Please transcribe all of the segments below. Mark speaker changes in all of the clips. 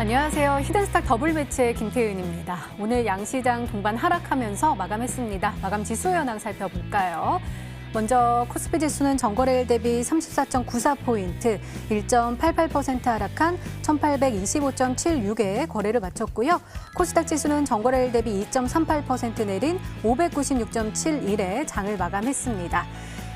Speaker 1: 안녕하세요. 히든스탁 더블 매치의 김태윤입니다. 오늘 양시장 동반 하락하면서 마감했습니다. 마감 지수 현황 살펴볼까요? 먼저 코스피 지수는 전거래일 대비 34.94포인트, 1.88% 하락한 1825.76에 거래를 마쳤고요. 코스닥 지수는 전거래일 대비 2.38% 내린 596.71에 장을 마감했습니다.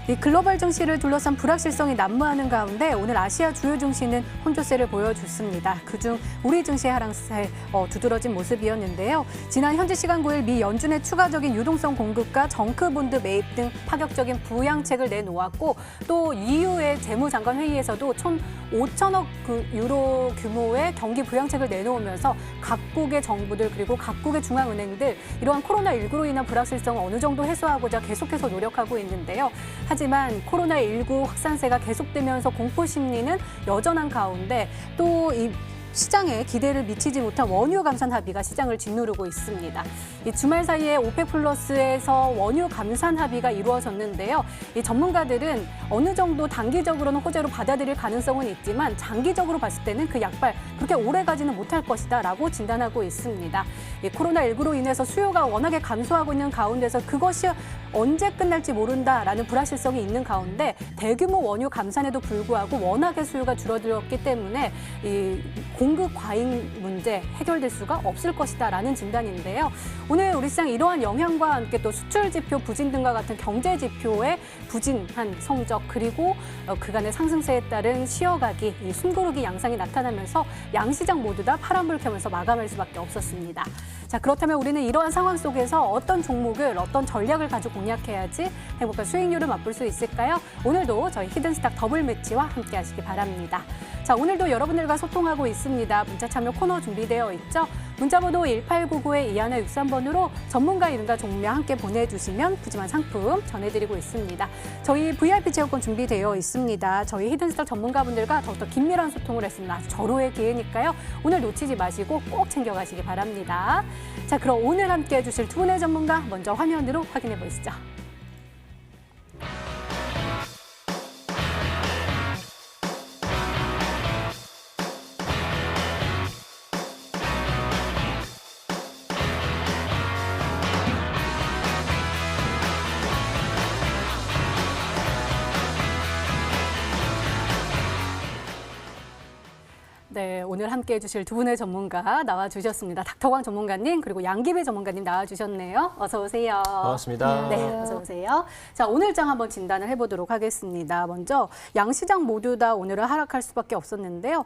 Speaker 1: 이 글로벌 증시를 둘러싼 불확실성이 난무하는 가운데 오늘 아시아 주요 증시는 혼조세를 보여줬습니다. 그중 우리 증시의 하락세 두드러진 모습이었는데요. 지난 현지 시간 9일 미 연준의 추가적인 유동성 공급과 정크본드 매입 등 파격적인 부양책을 내놓았고 또 EU의 재무장관 회의에서도 총 5천억 유로 규모의 경기 부양책을 내놓으면서 각국의 정부들 그리고 각국의 중앙은행들 이러한 코로나19로 인한 불확실성을 어느 정도 해소하고자 계속해서 노력하고 있는데요. 하지만 코로나19 확산세가 계속되면서 공포 심리는 여전한 가운데 또 이 시장에 기대를 미치지 못한 원유 감산 합의가 시장을 짓누르고 있습니다. 이 주말 사이에 오펙 플러스에서 원유 감산 합의가 이루어졌는데요. 이 전문가들은 어느 정도 단기적으로는 호재로 받아들일 가능성은 있지만 장기적으로 봤을 때는 그 약발 그렇게 오래 가지는 못할 것이다라고 진단하고 있습니다. 이 코로나19로 인해서 수요가 워낙에 감소하고 있는 가운데서 그것이 언제 끝날지 모른다라는 불확실성이 있는 가운데 대규모 원유 감산에도 불구하고 워낙에 수요가 줄어들었기 때문에 이 공급 과잉 문제 해결될 수가 없을 것이다라는 진단인데요. 오늘 우리 시장 이러한 영향과 함께 또 수출 지표 부진 등과 같은 경제 지표의 부진한 성적 그리고 그간의 상승세에 따른 쉬어가기, 이 숨고르기 양상이 나타나면서 양시장 모두 다 파란불 켜면서 마감할 수밖에 없었습니다. 자, 그렇다면 우리는 이러한 상황 속에서 어떤 종목을 어떤 전략을 가지고 공략해야지 행복한 수익률을 맛볼 수 있을까요? 오늘도 저희 히든스탁 더블 매치와 함께 하시기 바랍니다. 자, 오늘도 여러분들과 소통하고 있습니다. 문자 참여 코너 준비되어 있죠? 문자번호 1899-2163번으로 전문가 이름과 종명 함께 보내주시면 푸짐한 상품 전해드리고 있습니다. 저희 VIP 체육권 준비되어 있습니다. 저희 히든스탁 전문가분들과 더욱더 긴밀한 소통을 했습니다. 아주 절호의 기회니까요. 오늘 놓치지 마시고 꼭 챙겨가시기 바랍니다. 자, 그럼 오늘 함께 해주실 두 분의 전문가 먼저 화면으로 확인해 보시죠. 네, 오늘 함께 해주실 두 분의 전문가 나와주셨습니다. 닥터광 전문가님 그리고 양기배 전문가님 나와주셨네요. 어서 오세요.
Speaker 2: 반갑습니다.
Speaker 1: 네, 어서 오세요. 자, 오늘 장 한번 진단을 해보도록 하겠습니다. 먼저 양시장 모두 다 오늘은 하락할 수밖에 없었는데요.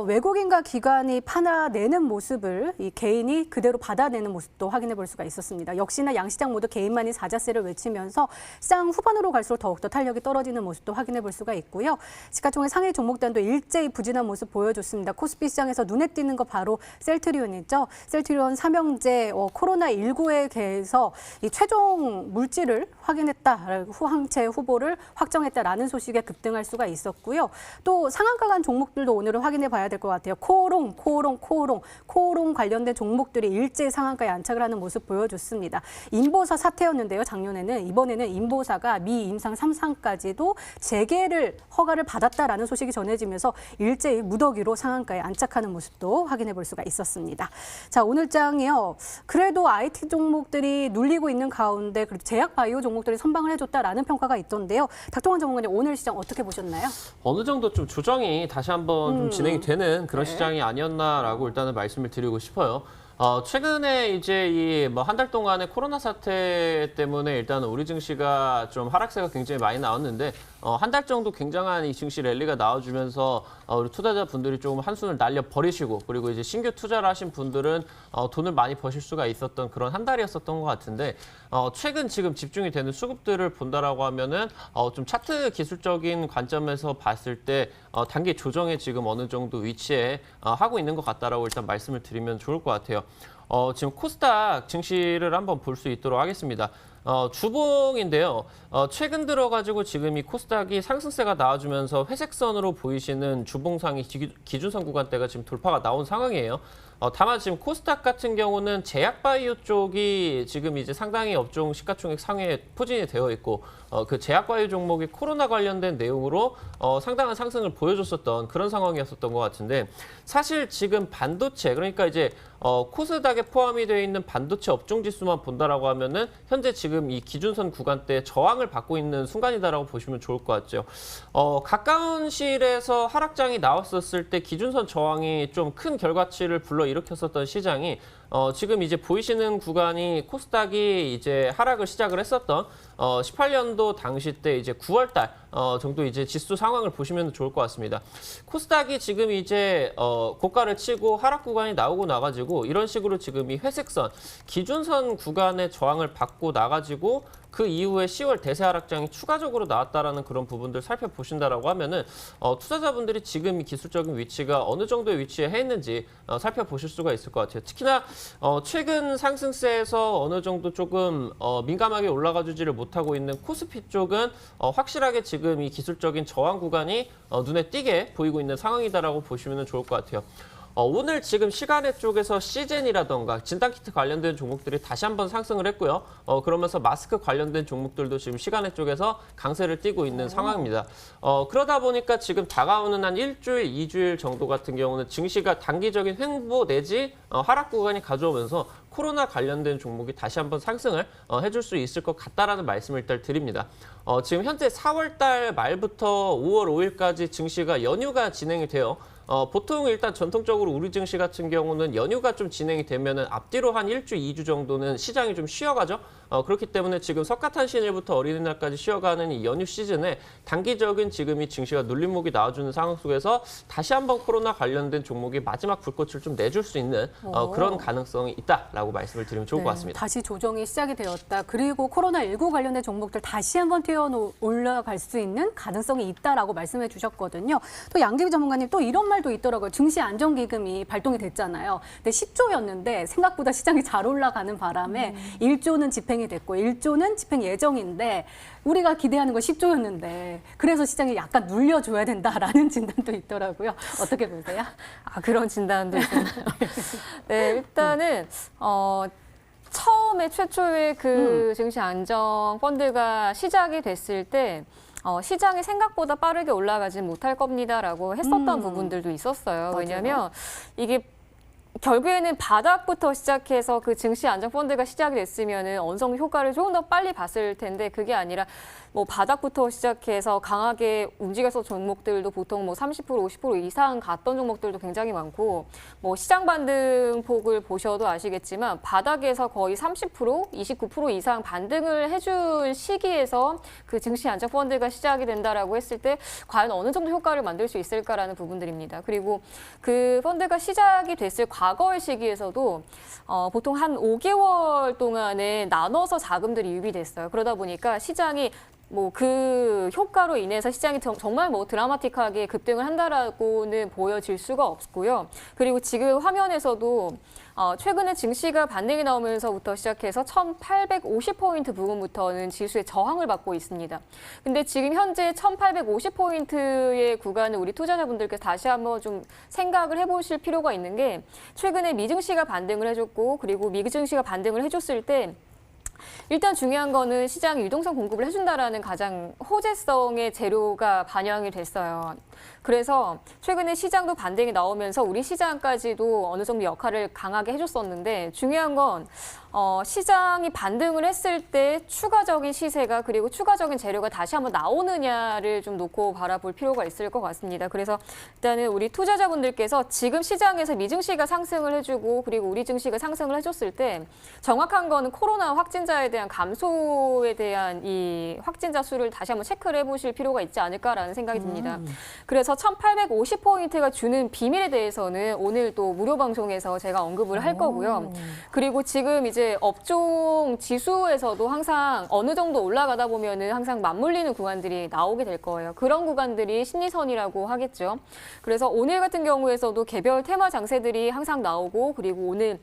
Speaker 1: 외국인과 기관이 팔아내는 모습을 이 개인이 그대로 받아내는 모습도 확인해 볼 수가 있었습니다. 역시나 양시장 모두 개인만이 사자세를 외치면서 시장 후반으로 갈수록 더욱더 탄력이 떨어지는 모습도 확인해 볼 수가 있고요. 시가총액 상위 종목단도 일제히 부진한 모습 보여줬습니다. 코스피 시장에서 눈에 띄는 거 바로 셀트리온이죠. 셀트리온 삼형제 코로나19에 대해서 이 최종 물질을 확인했다, 항체 후보를 확정했다라는 소식에 급등할 수가 있었고요. 또 상한가 간 종목들도 오늘은 확인해 봐야 될 것 같아요. 코오롱 관련된 종목들이 일제히 상한가에 안착을 하는 모습 보여줬습니다. 인보사 사태였는데요. 작년에는 이번에는 인보사가 미 임상 3상까지도 재개를 허가를 받았다라는 소식이 전해지면서 일제히 무더기로 상한가에 안착하는 모습도 확인해 볼 수가 있었습니다. 자, 오늘 장이요. 그래도 IT 종목들이 눌리고 있는 가운데 그리고 제약 바이오 종목들이 선방을 해줬다라는 평가가 있던데요. 닥터광 전문가님 오늘 시장 어떻게 보셨나요?
Speaker 2: 어느 정도 좀 조정이 다시 한번 좀 진행이 되는 그런 시장이 아니었나라고 일단은 말씀을 드리고 싶어요. 최근에 이제 이 뭐 한 달 동안의 코로나 사태 때문에 일단 우리 증시가 좀 하락세가 굉장히 많이 나왔는데 한 달 정도 굉장한 이 증시 랠리가 나와주면서 우리 투자자분들이 조금 한숨을 날려 버리시고 그리고 이제 신규 투자를 하신 분들은 돈을 많이 버실 수가 있었던 그런 한 달이었었던 것 같은데 최근 지금 집중이 되는 수급들을 본다라고 하면은 좀 차트 기술적인 관점에서 봤을 때 단기 조정에 지금 어느 정도 위치에 하고 있는 것 같다라고 일단 말씀을 드리면 좋을 것 같아요. 지금 코스닥 증시를 한번 볼 수 있도록 하겠습니다. 주봉인데요. 최근 들어가지고 지금 이 코스닥이 상승세가 나와주면서 회색선으로 보이시는 주봉상의 기준선 구간대가 지금 돌파가 나온 상황이에요. 다만 지금 코스닥 같은 경우는 제약바이오 쪽이 지금 이제 상당히 업종 시가총액 상위에 포진이 되어 있고 그 제약바이오 종목이 코로나 관련된 내용으로 상당한 상승을 보여줬었던 그런 상황이었었던 것 같은데 사실 지금 반도체 그러니까 이제 코스닥에 포함이 되어 있는 반도체 업종 지수만 본다라고 하면은 현재 지금 이 기준선 구간대 저항을 받고 있는 순간이다라고 보시면 좋을 것 같죠. 가까운 시일에서 하락장이 나왔었을 때 기준선 저항이 좀 큰 결과치를 불러일으켰었던 시장이 지금 이제 보이시는 구간이 코스닥이 이제 하락을 시작을 했었던 18년도 당시 때 이제 9월 달 정도 이제 지수 상황을 보시면 좋을 것 같습니다. 코스닥이 지금 이제 고가를 치고 하락 구간이 나오고 나가지고 이런 식으로 지금 이 회색선 기준선 구간의 저항을 받고 나가지고 그 이후에 10월 대세 하락장이 추가적으로 나왔다라는 그런 부분들 살펴보신다라고 하면은 투자자분들이 지금 이 기술적인 위치가 어느 정도의 위치에 해 있는지 살펴보실 수가 있을 것 같아요. 특히나 최근 상승세에서 어느 정도 조금 민감하게 올라가 주지를 못하고 있는 코스피 쪽은 확실하게 지금 이 기술적인 저항 구간이 눈에 띄게 보이고 있는 상황이다라고 보시면 좋을 것 같아요. 오늘 지금 시간의 쪽에서 시젠이라던가 진단키트 관련된 종목들이 다시 한번 상승을 했고요. 그러면서 마스크 관련된 종목들도 지금 시간의 쪽에서 강세를 띠고 있는 상황입니다. 그러다 보니까 지금 다가오는 한 일주일, 2주일 정도 같은 경우는 증시가 단기적인 횡보 내지 하락 구간이 가져오면서 코로나 관련된 종목이 다시 한번 상승을 해줄 수 있을 것 같다라는 말씀을 일단 드립니다. 지금 현재 4월 달 말부터 5월 5일까지 증시가 연휴가 진행이 돼요. 보통 일단 전통적으로 우리 증시 같은 경우는 연휴가 좀 진행이 되면은 앞뒤로 한 1주, 2주 정도는 시장이 좀 쉬어가죠. 그렇기 때문에 지금 석가탄신일부터 어린이날까지 쉬어가는 이 연휴 시즌에 단기적인 지금 이 증시가 눌림목이 나와주는 상황 속에서 다시 한번 코로나 관련된 종목이 마지막 불꽃을 좀 내줄 수 있는 그런 가능성이 있다라고 말씀을 드리면 좋을 것 같습니다.
Speaker 1: 다시 조정이 시작이 되었다. 그리고 코로나19 관련된 종목들 다시 한번 뛰어 올라갈 수 있는 가능성이 있다라고 말씀해 주셨거든요. 또 양기비 전문가님 또 이런 말도 있더라고요. 증시 안정기금이 발동이 됐잖아요. 근데 10조였는데 생각보다 시장이 잘 올라가는 바람에 1조는 집행이 됐고 1조는 집행 예정인데 우리가 기대하는 건 10조였는데 그래서 시장이 약간 눌려줘야 된다라는 진단도 있더라고요. 어떻게 보세요?
Speaker 3: 그런 진단도 있군요. 네, 일단은 처음에 최초의 그 증시 안정 펀드가 시작이 됐을 때 시장이 생각보다 빠르게 올라가지 못할 겁니다라고 했었던 부분들도 있었어요.
Speaker 1: 맞아요.
Speaker 3: 왜냐하면 이게 결국에는 바닥부터 시작해서 그 증시 안정 펀드가 시작이 됐으면은 어느 정도 효과를 조금 더 빨리 봤을 텐데 그게 아니라 뭐 바닥부터 시작해서 강하게 움직였던 종목들도 보통 뭐 30%, 50% 이상 갔던 종목들도 굉장히 많고 뭐 시장 반등 폭을 보셔도 아시겠지만 바닥에서 거의 30%, 29% 이상 반등을 해준 시기에서 그 증시 안정 펀드가 시작이 된다라고 했을 때 과연 어느 정도 효과를 만들 수 있을까라는 부분들입니다. 그리고 그 펀드가 시작이 됐을 과거의 시기에서도 보통 한 5개월 동안에 나눠서 자금들이 유입됐어요. 그러다 보니까 시장이 뭐 그 효과로 인해서 시장이 정말 뭐 드라마틱하게 급등을 한다라고는 보여질 수가 없고요. 그리고 지금 화면에서도 최근에 증시가 반등이 나오면서부터 시작해서 1850포인트 부근부터는 지수의 저항을 받고 있습니다. 근데 지금 현재 1850포인트의 구간을 우리 투자자분들께서 다시 한번 좀 생각을 해보실 필요가 있는 게 최근에 미증시가 반등을 해줬고 그리고 미증시가 반등을 해줬을 때 일단 중요한 거는 시장이 유동성 공급을 해준다라는 가장 호재성의 재료가 반영이 됐어요. 그래서 최근에 시장도 반등이 나오면서 우리 시장까지도 어느 정도 역할을 강하게 해줬었는데 중요한 건 시장이 반등을 했을 때 추가적인 시세가 그리고 추가적인 재료가 다시 한번 나오느냐를 좀 놓고 바라볼 필요가 있을 것 같습니다. 그래서 일단은 우리 투자자분들께서 지금 시장에서 미증시가 상승을 해주고 그리고 우리 증시가 상승을 해줬을 때 정확한 거는 코로나 확진자에 대한 감소에 대한 이 확진자 수를 다시 한번 체크를 해보실 필요가 있지 않을까라는 생각이 듭니다. 그래서 1850포인트가 주는 비밀에 대해서는 오늘 또 무료 방송에서 제가 언급을 할 거고요. 그리고 지금 이제 업종 지수에서도 항상 어느 정도 올라가다 보면은 항상 맞물리는 구간들이 나오게 될 거예요. 그런 구간들이 심리선이라고 하겠죠. 그래서 오늘 같은 경우에서도 개별 테마 장세들이 항상 나오고 그리고 오늘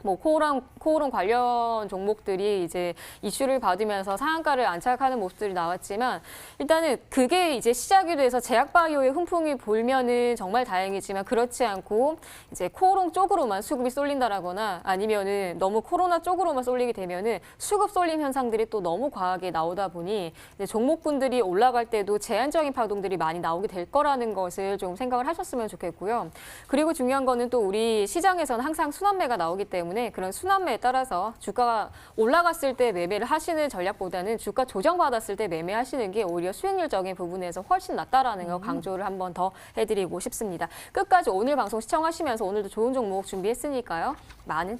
Speaker 3: 뭐 코오롱 관련 종목들이 이제 이슈를 받으면서 상한가를 안착하는 모습들이 나왔지만 일단은 그게 이제 시작이 돼서 제약바이오의 훈풍이 불면은 정말 다행이지만 그렇지 않고 이제 코오롱 쪽으로만 수급이 쏠린다라거나 아니면은 너무 코로나 쪽으로만 쏠리게 되면은 수급 쏠림 현상들이 또 너무 과하게 나오다 보니 이제 종목군들이 올라갈 때도 제한적인 파동들이 많이 나오게 될 거라는 것을 좀 생각을 하셨으면 좋겠고요. 그리고 중요한 거는 또 우리 시장에서는 항상 순환매가 나오기 때문에 그런 순환매에 따라서 주가가 올라갔을 때 매매를 하시는 전략보다는 주가 조정받았을 때 매매하시는 게 오히려 수익률적인 부분에서 훨씬 낫다라는 거 강조를 한 번 더 해드리고 싶습니다. 끝까지 오늘 방송 시청하시면서 오늘도 좋은 종목 준비했으니까요. 많은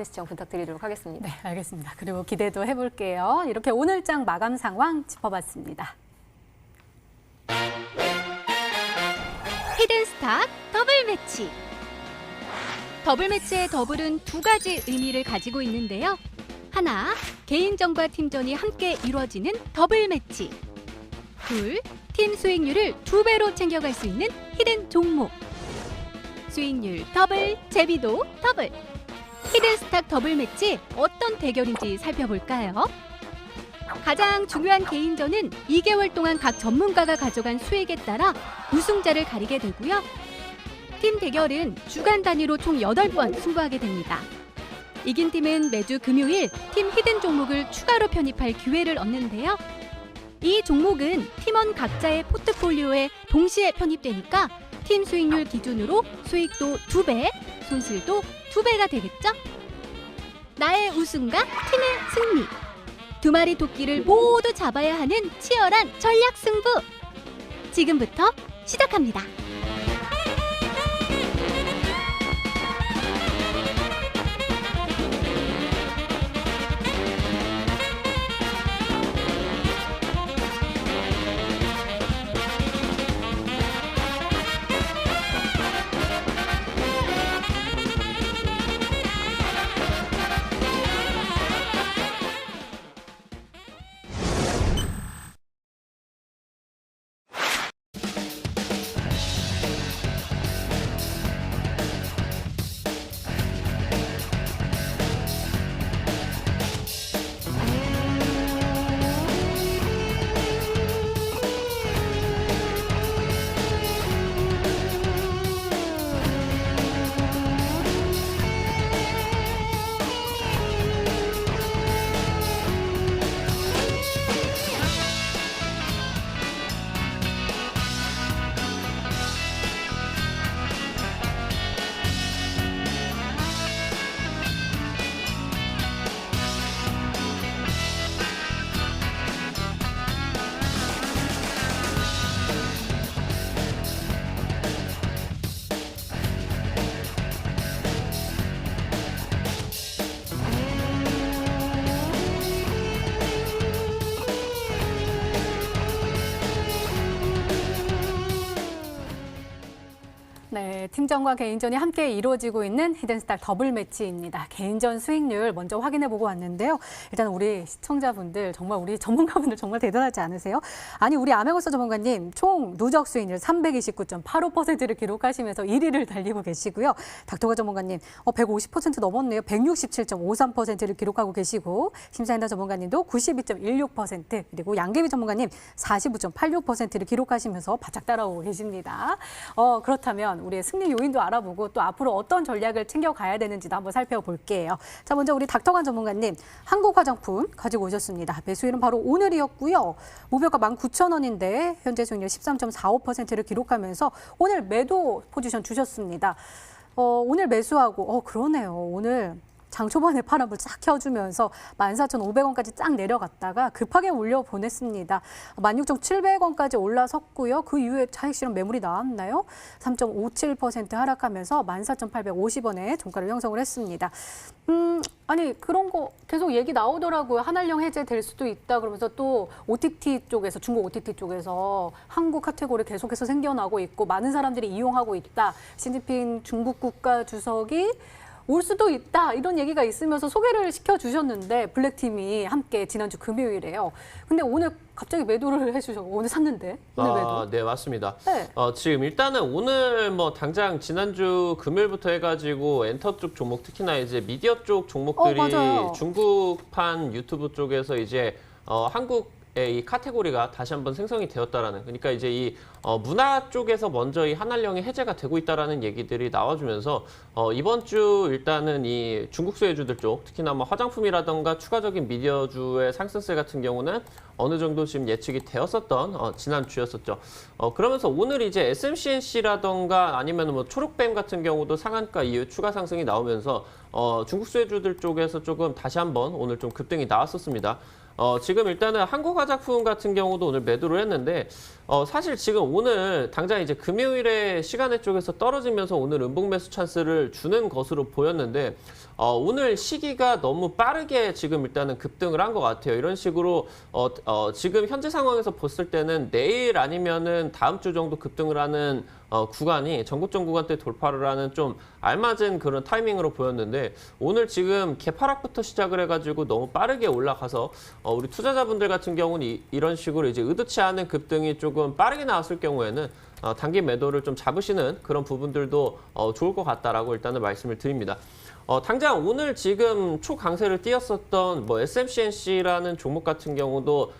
Speaker 3: 시청 부탁드리도록 하겠습니다.
Speaker 1: 네, 알겠습니다. 그리고 기대도 해볼게요. 이렇게 오늘장 마감 상황 짚어봤습니다.
Speaker 4: 히든스타 더블 매치. 더블 매치의 더블은 두 가지 의미를 가지고 있는데요. 하나, 개인전과 팀전이 함께 이루어지는 더블 매치. 둘, 팀 수익률을 2배로 챙겨갈 수 있는 히든 종목. 수익률 더블, 재미도 더블. 히든스탁 더블 매치 어떤 대결인지 살펴볼까요? 가장 중요한 개인전은 2개월 동안 각 전문가가 가져간 수익에 따라 우승자를 가리게 되고요. 팀 대결은 주간 단위로 총 8번 승부하게 됩니다. 이긴 팀은 매주 금요일 팀 히든 종목을 추가로 편입할 기회를 얻는데요. 이 종목은 팀원 각자의 포트폴리오에 동시에 편입되니까 팀 수익률 기준으로 수익도 2배, 손실도 2배가 되겠죠? 나의 우승과 팀의 승리. 두 마리 토끼를 모두 잡아야 하는 치열한 전략 승부. 지금부터 시작합니다.
Speaker 1: 네, 팀전과 개인전이 함께 이루어지고 있는 히든스타 더블 매치입니다. 개인전 수익률 먼저 확인해보고 왔는데요. 일단 우리 시청자분들, 정말 우리 전문가분들 정말 대단하지 않으세요? 아니, 우리 아메고스 전문가님 총 누적 수익률 329.85%를 기록하시면서 1위를 달리고 계시고요. 닥터가 전문가님 150% 넘었네요. 167.53%를 기록하고 계시고 심사인단 전문가님도 92.16% 그리고 양계비 전문가님 49.86%를 기록하시면서 바짝 따라오고 계십니다. 그렇다면 우리의 승리 요인도 알아보고 또 앞으로 어떤 전략을 챙겨가야 되는지도 한번 살펴볼게요. 자, 먼저 우리 닥터관 전문가님, 한국 화장품 가지고 오셨습니다. 매수일은 바로 오늘이었고요. 목표가 19,000원인데 현재 수익률 13.45%를 기록하면서 오늘 매도 포지션 주셨습니다. 오늘 매수하고 그러네요. 오늘 장 초반에 파란불 쫙 켜주면서 14,500원까지 쫙 내려갔다가 급하게 올려보냈습니다. 16,700원까지 올라섰고요. 그 이후에 차익 실현 매물이 나왔나요? 3.57% 하락하면서 14,850원에 종가를 형성을 했습니다. 아니 그런 거 계속 얘기 나오더라고요. 한알령 해제될 수도 있다 그러면서 또 OTT 쪽에서 중국 OTT 쪽에서 한국 카테고리 계속해서 생겨나고 있고 많은 사람들이 이용하고 있다. 시진핑 중국 국가 주석이 올 수도 있다 이런 얘기가 있으면서 소개를 시켜주셨는데 블랙팀이 함께 지난주 금요일에요. 근데 오늘 갑자기 매도를 해주셔서 오늘 샀는데 오늘 매도.
Speaker 2: 네, 맞습니다.
Speaker 1: 네.
Speaker 2: 지금 일단은 오늘 뭐 당장 지난주 금요일부터 해가지고 엔터 쪽 종목 특히나 이제 미디어 쪽 종목들이
Speaker 1: 맞아요.
Speaker 2: 중국판 유튜브 쪽에서 이제 한국의 이 카테고리가 다시 한번 생성이 되었다라는, 그러니까 이제 이 문화 쪽에서 먼저 이 한한령이 해제가 되고 있다라는 얘기들이 나와주면서 이번 주 일단은 이 중국 수혜주들 쪽 특히나 뭐 화장품이라던가 추가적인 미디어주의 상승세 같은 경우는 어느 정도 지금 예측이 되었었던 지난 주였었죠. 그러면서 오늘 이제 SMCNC라던가 아니면 뭐 초록뱀 같은 경우도 상한가 이후 추가 상승이 나오면서 중국 수혜주들 쪽에서 조금 다시 한번 오늘 좀 급등이 나왔었습니다. 지금 일단은 한국화장품 같은 경우도 오늘 매도를 했는데 사실 지금 오늘 당장 이제 금요일에 시간의 쪽에서 떨어지면서 오늘 음봉 매수 찬스를 주는 것으로 보였는데 오늘 시기가 너무 빠르게 지금 일단은 급등을 한 것 같아요. 이런 식으로 지금 현재 상황에서 봤을 때는 내일 아니면은 다음 주 정도 급등을 하는 구간이 전고점 구간대 돌파를 하는 좀 알맞은 그런 타이밍으로 보였는데 오늘 지금 개파락부터 시작을 해가지고 너무 빠르게 올라가서 우리 투자자분들 같은 경우는 이런 식으로 이제 의도치 않은 급등이 조금 빠르게 나왔을 경우에는 단기 매도를 좀 잡으시는 그런 부분들도 좋을 것 같다라고 일단은 말씀을 드립니다. 당장 오늘 지금 초강세를 띄었었던 뭐 SMCNC라는 종목 같은 경우도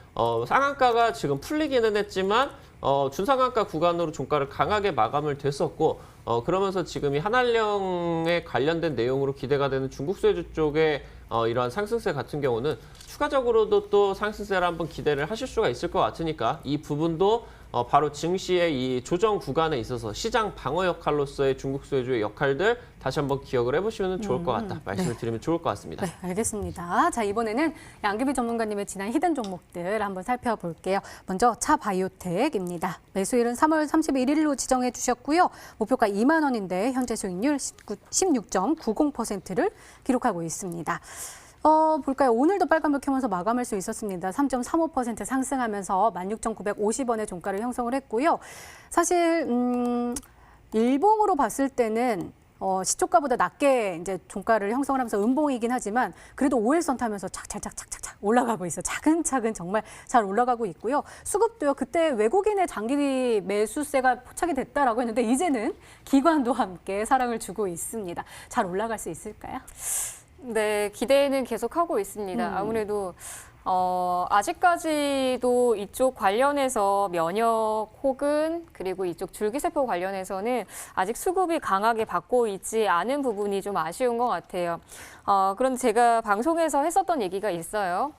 Speaker 2: 상한가가 지금 풀리기는 했지만 준상한가 구간으로 종가를 강하게 마감을 됐었고 그러면서 지금 이 한한령에 관련된 내용으로 기대가 되는 중국 수혜주 쪽의 이러한 상승세 같은 경우는 추가적으로도 또 상승세를 한번 기대를 하실 수가 있을 것 같으니까 이 부분도 바로 증시의 이 조정 구간에 있어서 시장 방어 역할로서의 중국 수혜주의 역할들 다시 한번 기억을 해보시면 좋을 것 같다. 말씀을 드리면 좋을 것 같습니다.
Speaker 1: 네, 알겠습니다. 자, 이번에는 양규비 전문가님의 지난 히든 종목들 한번 살펴볼게요. 먼저 차바이오텍입니다. 매수일은 3월 31일로 지정해 주셨고요. 목표가 2만 원인데 현재 수익률 16.90%를 기록하고 있습니다. 볼까요? 오늘도 빨간불 켜면서 마감할 수 있었습니다. 3.35% 상승하면서 16,950원의 종가를 형성을 했고요. 사실 일봉으로 봤을 때는 시초가보다 낮게 이제 종가를 형성을 하면서 음봉이긴 하지만 그래도 5일선 타면서 착착착착착 올라가고 있어요. 차근차근 정말 잘 올라가고 있고요. 수급도요. 그때 외국인의 장기 매수세가 포착이 됐다라고 했는데 이제는 기관도 함께 사랑을 주고 있습니다. 잘 올라갈 수 있을까요?
Speaker 3: 네, 기대는 계속하고 있습니다. 아무래도 아직까지도 이쪽 관련해서 면역 혹은 그리고 이쪽 줄기세포 관련해서는 아직 수급이 강하게 받고 있지 않은 부분이 좀 아쉬운 것 같아요. 그런데 제가 방송에서 했었던 얘기가 있어요.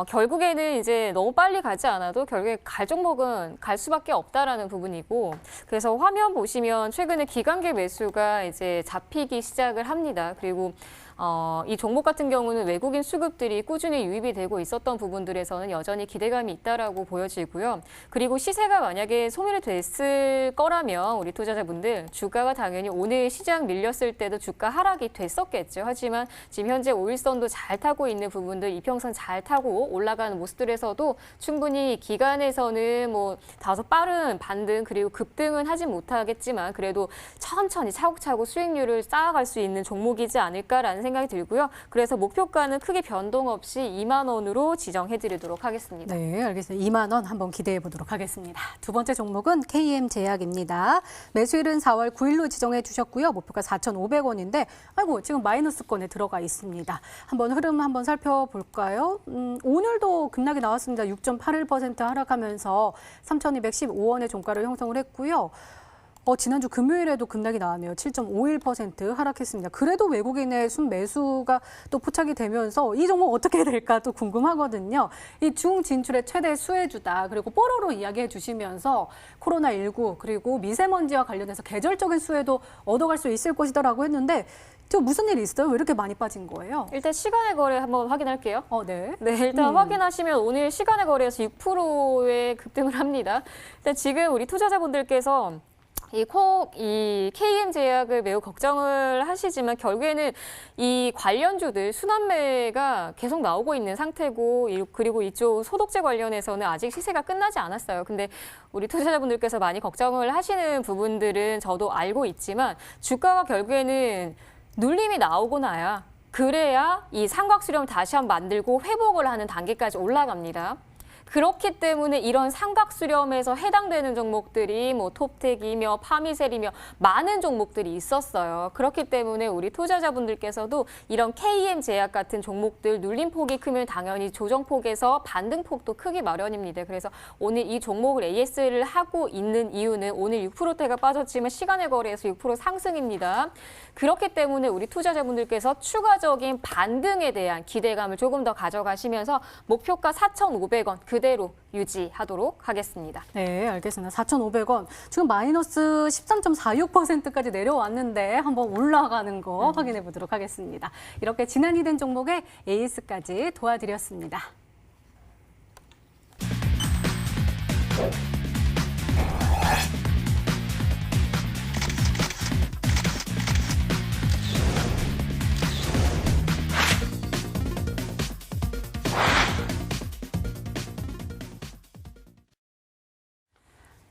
Speaker 3: 결국에는 이제 너무 빨리 가지 않아도 결국에 갈 종목은 갈 수밖에 없다라는 부분이고, 그래서 화면 보시면 최근에 기관계 매수가 이제 잡히기 시작을 합니다. 그리고 이 종목 같은 경우는 외국인 수급들이 꾸준히 유입이 되고 있었던 부분들에서는 여전히 기대감이 있다라고 보여지고요. 그리고 시세가 만약에 소멸이 됐을 거라면 우리 투자자분들 주가가 당연히 오늘 시장 밀렸을 때도 주가 하락이 됐었겠죠. 하지만 지금 현재 5일선도 잘 타고 있는 부분들, 이평선 잘 타고 올라가는 모습들에서도 충분히 기간에서는 뭐 다소 빠른 반등 그리고 급등은 하진 못하겠지만 그래도 천천히 차곡차곡 수익률을 쌓아갈 수 있는 종목이지 않을까라는 생각이 들고요. 그래서 목표가는 크게 변동 없이 2만 원으로 지정해드리도록 하겠습니다.
Speaker 1: 네, 알겠습니다. 2만 원 한번 기대해 보도록 하겠습니다. 두 번째 종목은 KM제약입니다. 매수일은 4월 9일로 지정해 주셨고요. 목표가 4,500원인데 아이고 지금 마이너스권에 들어가 있습니다. 한번 흐름 한번 살펴볼까요? 오늘도 급락이 나왔습니다. 6.81% 하락하면서 3,215원의 종가를 형성을 했고요. 지난주 금요일에도 급락이 나왔네요. 7.51% 하락했습니다. 그래도 외국인의 순매수가 또 포착이 되면서 이 종목 어떻게 될까 또 궁금하거든요. 이 중진출의 최대 수혜주다. 그리고 뽀로로 이야기해 주시면서 코로나19 그리고 미세먼지와 관련해서 계절적인 수혜도 얻어갈 수 있을 것이다라고 했는데 저 무슨 일이 있어요? 왜 이렇게 많이 빠진 거예요?
Speaker 3: 일단 시간의 거래 한번 확인할게요.
Speaker 1: 네.
Speaker 3: 네, 일단 확인하시면 오늘 시간의 거래에서 6%의 급등을 합니다. 일단 지금 우리 투자자분들께서 이 KM제약을 매우 걱정을 하시지만 결국에는 이 관련주들 순환매가 계속 나오고 있는 상태고 그리고 이쪽 소독제 관련해서는 아직 시세가 끝나지 않았어요. 근데 우리 투자자분들께서 많이 걱정을 하시는 부분들은 저도 알고 있지만 주가가 결국에는 눌림이 나오고 나야 그래야 이 삼각수렴 다시 한번 만들고 회복을 하는 단계까지 올라갑니다. 그렇기 때문에 이런 삼각수렴에서 해당되는 종목들이 뭐 톱텍이며 파미셀이며 많은 종목들이 있었어요. 그렇기 때문에 우리 투자자분들께서도 이런 KM제약 같은 종목들 눌림폭이 크면 당연히 조정폭에서 반등폭도 크기 마련입니다. 그래서 오늘 이 종목을 AS를 하고 있는 이유는 오늘 6%대가 빠졌지만 시간의 거래에서 6% 상승입니다. 그렇기 때문에 우리 투자자분들께서 추가적인 반등에 대한 기대감을 조금 더 가져가시면서 목표가 4,500원 그대로 유지하도록 하겠습니다.
Speaker 1: 네, 알겠습니다. 4,500원. 지금 마이너스 13.46%까지 내려왔는데 한번 올라가는 거 확인해 보도록 하겠습니다. 이렇게 진한이 된 종목의 에이스까지 도와드렸습니다.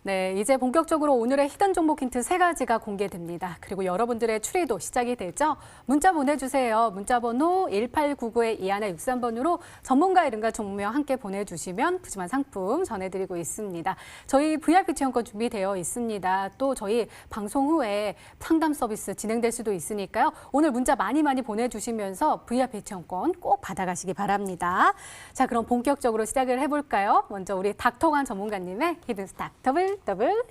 Speaker 1: 네, 이제 본격적으로 오늘의 히든 종목 힌트 3가지가 공개됩니다. 그리고 여러분들의 추리도 시작이 되죠. 문자 보내주세요. 문자 번호 1899-2163번으로 전문가 이름과 종목명 함께 보내주시면 푸짐한 상품 전해드리고 있습니다. 저희 VIP 체험권 준비되어 있습니다. 또 저희 방송 후에 상담 서비스 진행될 수도 있으니까요. 오늘 문자 많이 보내주시면서 VIP 체험권 꼭 받아가시기 바랍니다. 자, 그럼 본격적으로 시작을 해볼까요? 먼저 우리 닥터관 전문가님의 히든스탁 더블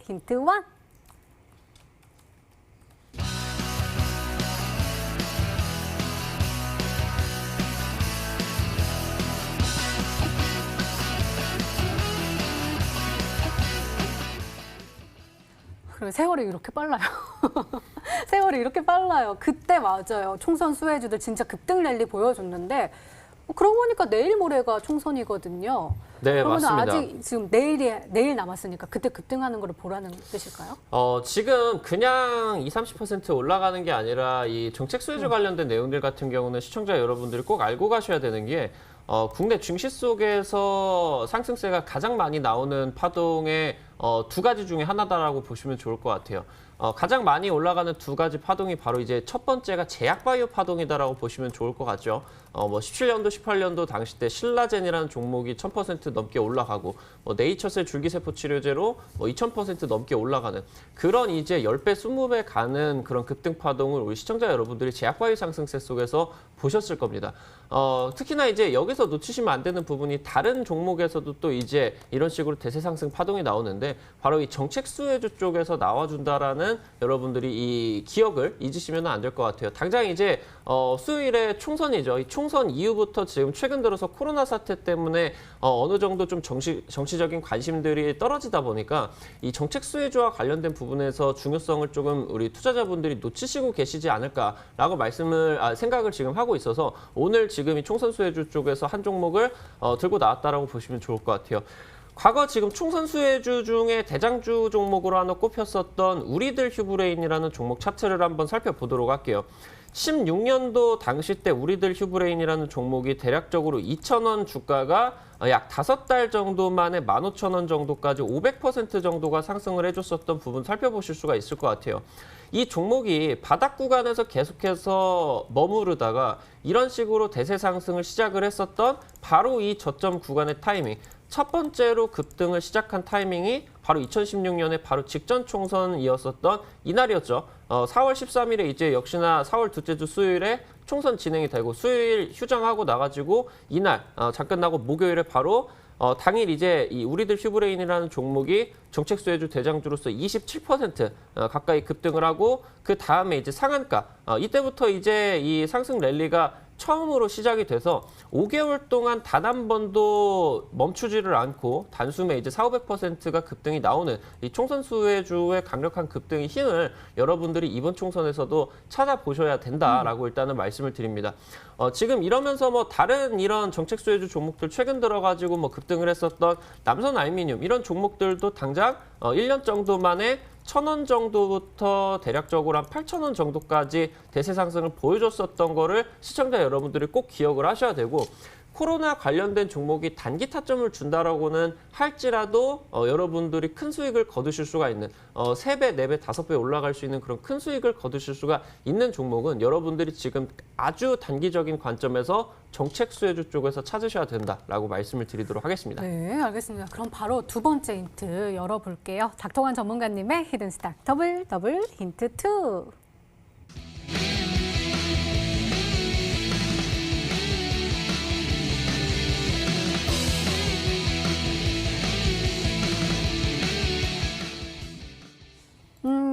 Speaker 1: 힌트 1. 그리고 세월이 이렇게 빨라요. 세월이 이렇게 빨라요. 그때 맞아요. 총선 수혜주들 진짜 급등 랠리 보여줬는데 그러고 보니까 내일 모레가 총선이거든요.
Speaker 2: 네,
Speaker 1: 그러면
Speaker 2: 맞습니다.
Speaker 1: 아직 지금 내일 남았으니까 그때 급등하는 걸 보라는 뜻일까요?
Speaker 2: 지금 그냥 20-30% 올라가는 게 아니라 이 정책 수혜주 관련된 내용들 같은 경우는 시청자 여러분들이 꼭 알고 가셔야 되는 게 국내 증시 속에서 상승세가 가장 많이 나오는 파동의 2가지 중에 하나다라고 보시면 좋을 것 같아요. 가장 많이 올라가는 2가지 파동이 바로 이제 첫 번째가 제약바이오 파동이다라고 보시면 좋을 것 같죠. 17년도, 18년도 당시 때 신라젠이라는 종목이 1000% 넘게 올라가고 네이처셀 줄기세포 치료제로 2000% 넘게 올라가는 그런 이제 10배, 20배 가는 그런 급등 파동을 우리 시청자 여러분들이 제약바이오 상승세 속에서 보셨을 겁니다. 특히나 이제 여기서 놓치시면 안 되는 부분이 다른 종목에서도 또 이제 이런 식으로 대세 상승 파동이 나오는데 바로 이 정책 수혜주 쪽에서 나와준다라는 여러분들이 이 기억을 잊으시면 안 될 것 같아요. 당장 이제 수요일에 총선이죠. 이 총선 이후부터 지금 최근 들어서 코로나 사태 때문에 어느 정도 좀 정치적인 관심들이 떨어지다 보니까 이 정책 수혜주와 관련된 부분에서 중요성을 조금 우리 투자자분들이 놓치시고 계시지 않을까라고 생각을 지금 하고 있어서 오늘 지금 이 총선 수혜주 쪽에서 한 종목을 들고 나왔다라고 보시면 좋을 것 같아요. 과거 지금 총선 수혜주 중에 대장주 종목으로 하나 꼽혔었던 우리들 휴브레인이라는 종목 차트를 한번 살펴보도록 할게요. 16년도 당시 때 우리들 휴브레인이라는 종목이 대략적으로 2,000원 주가가 약 5달 정도 만에 15,000원 정도까지 500% 정도가 상승을 해줬었던 부분 살펴보실 수가 있을 것 같아요. 이 종목이 바닥 구간에서 계속해서 머무르다가 이런 식으로 대세 상승을 시작을 했었던 바로 이 저점 구간의 타이밍. 첫 번째로 급등을 시작한 타이밍이 바로 2016년에 바로 직전 총선이었었던 이날이었죠. 4월 13일에 이제 역시나 4월 둘째 주 수요일에 총선 진행이 되고 수요일 휴장하고 나가지고 이날 장 끝나고 목요일에 바로 당일 이제 이 우리들 휴브레인이라는 종목이 정책 수혜주 대장주로서 27% 가까이 급등을 하고 그 다음에 이제 상한가 이때부터 이제 이 상승 랠리가 처음으로 시작이 돼서 5개월 동안 단 한 번도 멈추지를 않고 단숨에 이제 400~500%가 급등이 나오는 이 총선 수혜주의 강력한 급등의 힘을 여러분들이 이번 총선에서도 찾아보셔야 된다라고 일단은 말씀을 드립니다. 지금 이러면서 다른 이런 정책 수혜주 종목들 최근 들어가지고 급등을 했었던 남선 알미늄 이런 종목들도 당장 1년 정도 만에 1,000원 정도부터 대략적으로 한 8,000원 정도까지 대세 상승을 보여줬었던 거를 시청자 여러분들이 꼭 기억을 하셔야 되고 코로나 관련된 종목이 단기 타점을 준다라고는 할지라도 여러분들이 큰 수익을 거두실 수가 있는 3배, 4배, 5배 올라갈 수 있는 그런 큰 수익을 거두실 수가 있는 종목은 여러분들이 지금 아주 단기적인 관점에서 정책 수혜주 쪽에서 찾으셔야 된다라고 말씀을 드리도록 하겠습니다.
Speaker 1: 네, 알겠습니다. 그럼 바로 두 번째 힌트 열어볼게요. 닥터관 전문가님의 히든스탁 더블 힌트 2.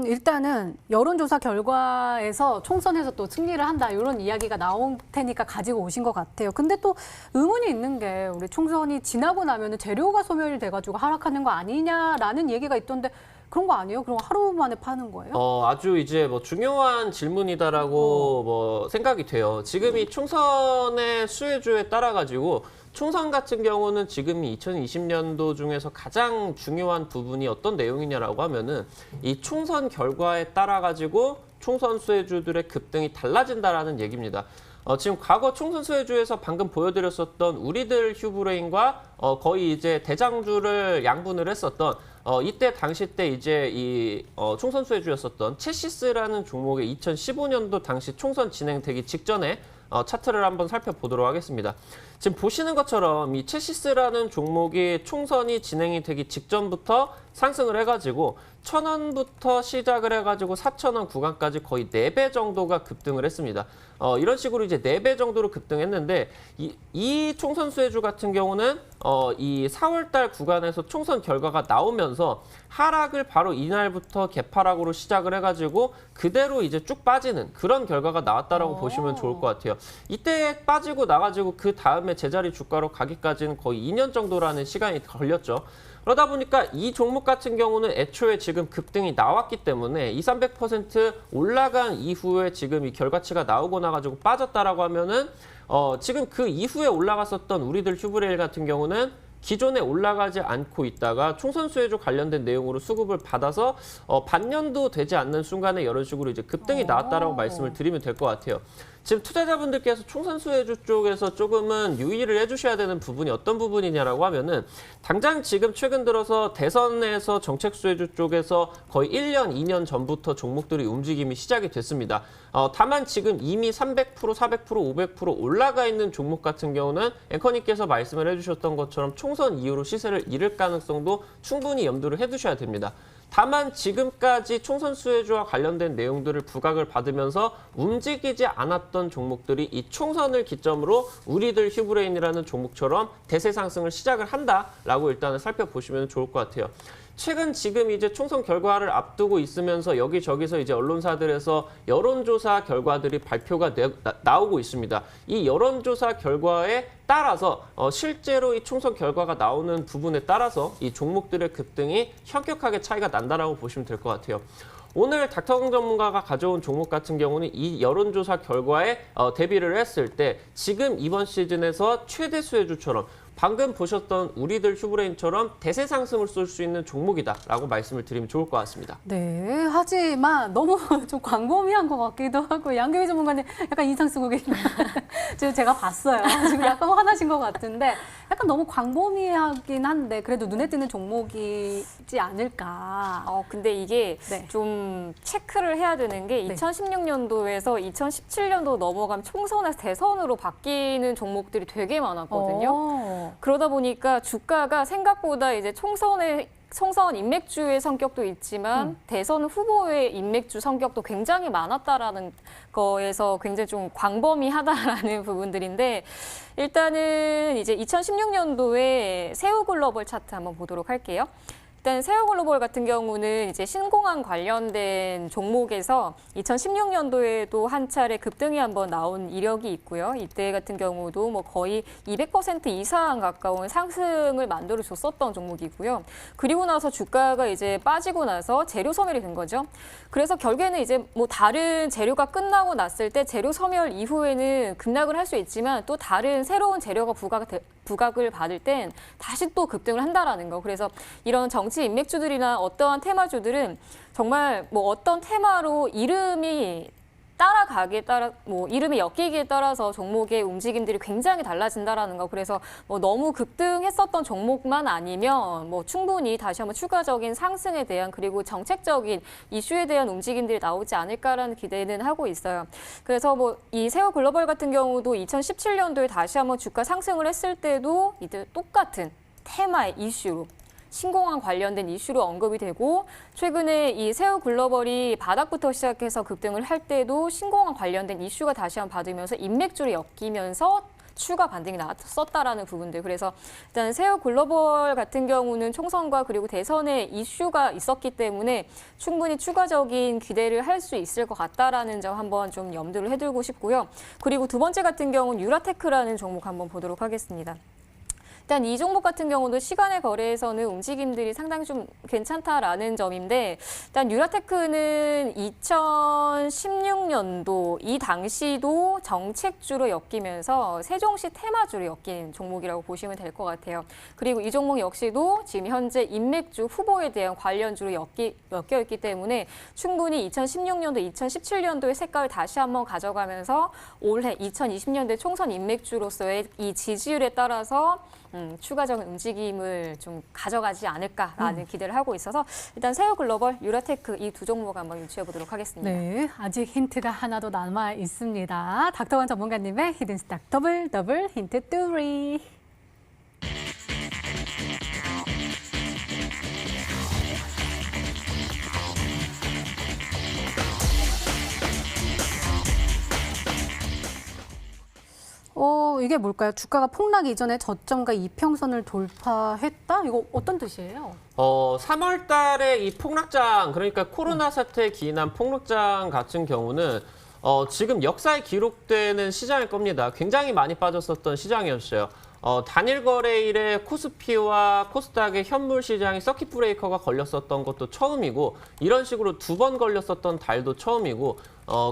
Speaker 1: 일단은 여론조사 결과에서 총선에서 또 승리를 한다 이런 이야기가 나올 테니까 가지고 오신 것 같아요. 근데 또 의문이 있는 게 우리 총선이 지나고 나면은 재료가 소멸이 돼가지고 하락하는 거 아니냐라는 얘기가 있던데 그런 거 아니에요? 그럼 하루 만에 파는 거예요?
Speaker 2: 아주 이제 뭐 중요한 질문이다라고 뭐 생각이 돼요. 지금 이 총선의 수혜주에 따라 가지고 총선 같은 경우는 지금 2020년도 중에서 가장 중요한 부분이 어떤 내용이냐라고 하면은 이 총선 결과에 따라 가지고 총선 수혜주들의 급등이 달라진다라는 얘기입니다. 지금 과거 총선 수혜주에서 방금 보여드렸었던 우리들 휴브레인과 거의 이제 대장주를 양분을 했었던 이때 당시 때 이제 이 총선 수혜주였었던 체시스라는 종목의 2015년도 당시 총선 진행되기 직전에 차트를 한번 살펴보도록 하겠습니다. 지금 보시는 것처럼 이 체시스라는 종목이 총선이 진행이 되기 직전부터 상승을 해가지고 1,000원부터 시작을 해가지고 4,000원 구간까지 거의 4배 정도가 급등을 했습니다. 이런 식으로 이제 4배 정도로 급등했는데 이 총선 수혜주 같은 경우는 이 4월달 구간에서 총선 결과가 나오면서 하락을 바로 이날부터 개파락으로 시작을 해가지고 그대로 이제 쭉 빠지는 그런 결과가 나왔다라고 보시면 좋을 것 같아요. 이때 빠지고 나가지고 그 다음에 제자리 주가로 가기까지는 거의 2년 정도라는 시간이 걸렸죠. 그러다 보니까 이 종목 같은 경우는 애초에 지금 급등이 나왔기 때문에 200~300% 올라간 이후에 지금 이 결과치가 나오고 나가지고 빠졌다라고 하면은 지금 그 이후에 올라갔었던 우리들 휴브레일 같은 경우는 기존에 올라가지 않고 있다가 총선 수혜주 관련된 내용으로 수급을 받아서 반년도 되지 않는 순간에 이런 식으로 이제 급등이 나왔다라고 말씀을 드리면 될 것 같아요. 지금 투자자분들께서 총선 수혜주 쪽에서 조금은 유의를 해주셔야 되는 부분이 어떤 부분이냐라고 하면은 당장 지금 최근 들어서 대선에서 정책 수혜주 쪽에서 거의 1년, 2년 전부터 종목들이 움직임이 시작이 됐습니다. 다만 지금 이미 300%, 400%, 500% 올라가 있는 종목 같은 경우는 앵커님께서 말씀을 해주셨던 것처럼 총선 이후로 시세를 잃을 가능성도 충분히 염두를 해두셔야 됩니다. 다만 지금까지 총선 수혜주와 관련된 내용들을 부각을 받으면서 움직이지 않았던 종목들이 이 총선을 기점으로 우리들 휴브레인이라는 종목처럼 대세 상승을 시작을 한다라고 일단은 살펴보시면 좋을 것 같아요. 최근 지금 이제 총선 결과를 앞두고 있으면서 여기저기서 이제 언론사들에서 여론조사 결과들이 발표가 나오고 있습니다. 이 여론조사 결과에 따라서 실제로 이 총선 결과가 나오는 부분에 따라서 이 종목들의 급등이 현격하게 차이가 난다라고 보시면 될 것 같아요. 오늘 닥터강 전문가가 가져온 종목 같은 경우는 이 여론조사 결과에 대비를 했을 때 지금 이번 시즌에서 최대 수혜주처럼 방금 보셨던 우리들 휴브레인처럼 대세 상승을 쏠 수 있는 종목이다라고 말씀을 드리면 좋을 것 같습니다.
Speaker 1: 네, 하지만 너무 좀 광범위한 것 같기도 하고 양규희 전문가님 약간 인상 쓰고 계시나요? 지금 제가 봤어요. 지금 약간 화나신 것 같은데 약간 너무 광범위하긴 한데 그래도 눈에 띄는 종목이지 않을까.
Speaker 3: 근데 이게
Speaker 1: 네.
Speaker 3: 좀 체크를 해야 되는 게
Speaker 1: 네.
Speaker 3: 2016년도에서 2017년도 넘어가면 총선에서 대선으로 바뀌는 종목들이 되게 많았거든요. 그러다 보니까 주가가 생각보다 이제 총선 인맥주의 성격도 있지만 대선 후보의 인맥주 성격도 굉장히 많았다라는 거에서 굉장히 좀 광범위하다라는 부분들인데 일단은 이제 2016년도에 세우글로벌 차트 한번 보도록 할게요. 일단 세우글로벌 같은 경우는 이제 신공항 관련된 종목에서 2016년도에도 한 차례 급등이 한번 나온 이력이 있고요. 이때 같은 경우도 뭐 거의 200% 이상 가까운 상승을 만들어줬었던 종목이고요. 그리고 나서 주가가 이제 빠지고 나서 재료 소멸이 된 거죠. 그래서 결국에는 이제 뭐 다른 재료가 끝나고 났을 때 재료 소멸 이후에는 급락을 할 수 있지만 또 다른 새로운 재료가 부각을 받을 땐 다시 또 급등을 한다라는 거. 그래서 이런 정치 인맥주들이나 어떠한 테마주들은 정말 뭐 어떤 테마로 이름이 따라가기에 따라 이름이 엮이기에 따라서 종목의 움직임들이 굉장히 달라진다라는 거. 그래서 너무 급등했었던 종목만 아니면 충분히 다시 한번 추가적인 상승에 대한 그리고 정책적인 이슈에 대한 움직임들이 나오지 않을까라는 기대는 하고 있어요. 그래서 이 세우 글로벌 같은 경우도 2017년도에 다시 한번 주가 상승을 했을 때도 이제 똑같은 테마의 이슈로 신공항 관련된 이슈로 언급이 되고 최근에 이 세우 글로벌이 바닥부터 시작해서 급등을 할 때도 신공항 관련된 이슈가 다시 한번 받으면서 인맥줄이 엮이면서 추가 반등이 나왔었다라는 부분들. 그래서 일단 세우 글로벌 같은 경우는 총선과 그리고 대선에 이슈가 있었기 때문에 충분히 추가적인 기대를 할 수 있을 것 같다라는 점 한번 좀 염두를 해두고 싶고요. 그리고 두 번째 같은 경우는 유라테크라는 종목 한번 보도록 하겠습니다. 일단 이 종목 같은 경우도 시간의 거래에서는 움직임들이 상당히 좀 괜찮다라는 점인데 일단 유라테크는 2016년도 이 당시도 정책주로 엮이면서 세종시 테마주로 엮인 종목이라고 보시면 될 것 같아요. 그리고 이 종목 역시도 지금 현재 인맥주 후보에 대한 관련주로 엮여 있기 때문에 충분히 2016년도, 2017년도의 색깔을 다시 한번 가져가면서 올해 2020년대 총선 인맥주로서의 이 지지율에 따라서 추가적인 움직임을 좀 가져가지 않을까라는 기대를 하고 있어서 일단 세우 글로벌, 유라테크 이 두 종목 한번 유추해 보도록 하겠습니다.
Speaker 1: 네, 아직 힌트가 하나 더 남아 있습니다. 닥터원 전문가님의 히든스탁 더블 힌트 3. 이게 뭘까요? 주가가 폭락 이전에 저점과 이평선을 돌파했다? 이거 어떤 뜻이에요?
Speaker 2: 3월 달에 이 폭락장, 그러니까 코로나 사태에 기인한 폭락장 같은 경우는 지금 역사에 기록되는 시장일 겁니다. 굉장히 많이 빠졌었던 시장이었어요. 단일 거래일에 코스피와 코스닥의 현물 시장이 서킷 브레이커가 걸렸었던 것도 처음이고 이런 식으로 2번 걸렸었던 달도 처음이고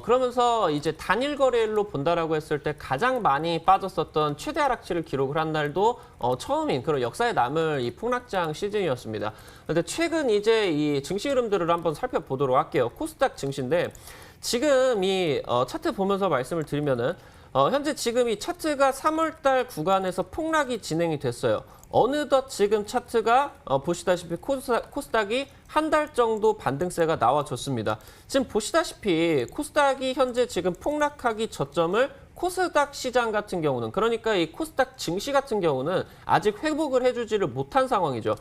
Speaker 2: 그러면서 이제 단일 거래일로 본다라고 했을 때 가장 많이 빠졌었던 최대 하락치를 기록을 한 날도 처음인 그런 역사에 남을 이 폭락장 시즌이었습니다. 그런데 최근 이제 이 증시 흐름들을 한번 살펴보도록 할게요. 코스닥 증시인데 지금 이 차트 보면서 말씀을 드리면은 현재 지금 이 차트가 3월달 구간에서 폭락이 진행이 됐어요. 어느덧 지금 차트가 보시다시피 코스닥이 한 달 정도 반등세가 나와줬습니다. 지금 보시다시피 코스닥이 현재 지금 폭락하기 저점을 코스닥 시장 같은 경우는 그러니까 이 코스닥 증시 같은 경우는 아직 회복을 해주지를 못한 상황이죠.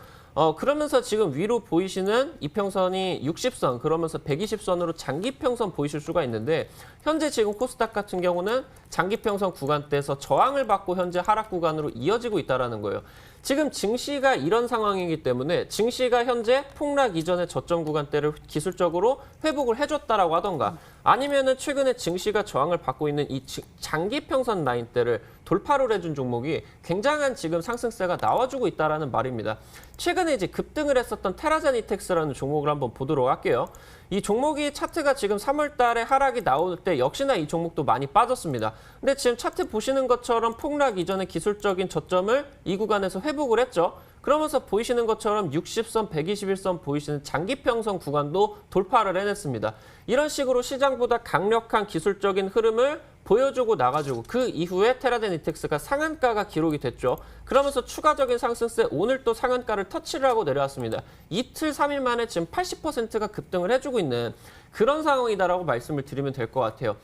Speaker 2: 그러면서 지금 위로 보이시는 이평선이 60선, 그러면서 120선으로 장기평선 보이실 수가 있는데 현재 지금 코스닥 같은 경우는 장기평선 구간대에서 저항을 받고 현재 하락 구간으로 이어지고 있다는 거예요. 지금 증시가 이런 상황이기 때문에 증시가 현재 폭락 이전의 저점 구간대를 기술적으로 회복을 해줬다라고 하던가 아니면은 최근에 증시가 저항을 받고 있는 이 장기평선 라인대를 돌파를 해준 종목이 굉장한 지금 상승세가 나와주고 있다라는 말입니다. 최근에 이제 급등을 했었던 테라제니텍스라는 종목을 한번 보도록 할게요. 이 종목이 차트가 지금 3월 달에 하락이 나올 때 역시나 이 종목도 많이 빠졌습니다. 근데 지금 차트 보시는 것처럼 폭락 이전의 기술적인 저점을 이 구간에서 회복을 했죠. 그러면서 보이시는 것처럼 60선, 121선 보이시는 장기평선 구간도 돌파를 해냈습니다. 이런 식으로 시장보다 강력한 기술적인 흐름을 보여주고 나가지고 그 이후에 테라제니텍스가 상한가가 기록이 됐죠. 그러면서 추가적인 상승세 오늘 또 상한가를 터치를 하고 내려왔습니다. 이틀, 3일 만에 지금 80%가 급등을 해주고 있는 그런 상황이다라고 말씀을 드리면 될 것 같아요.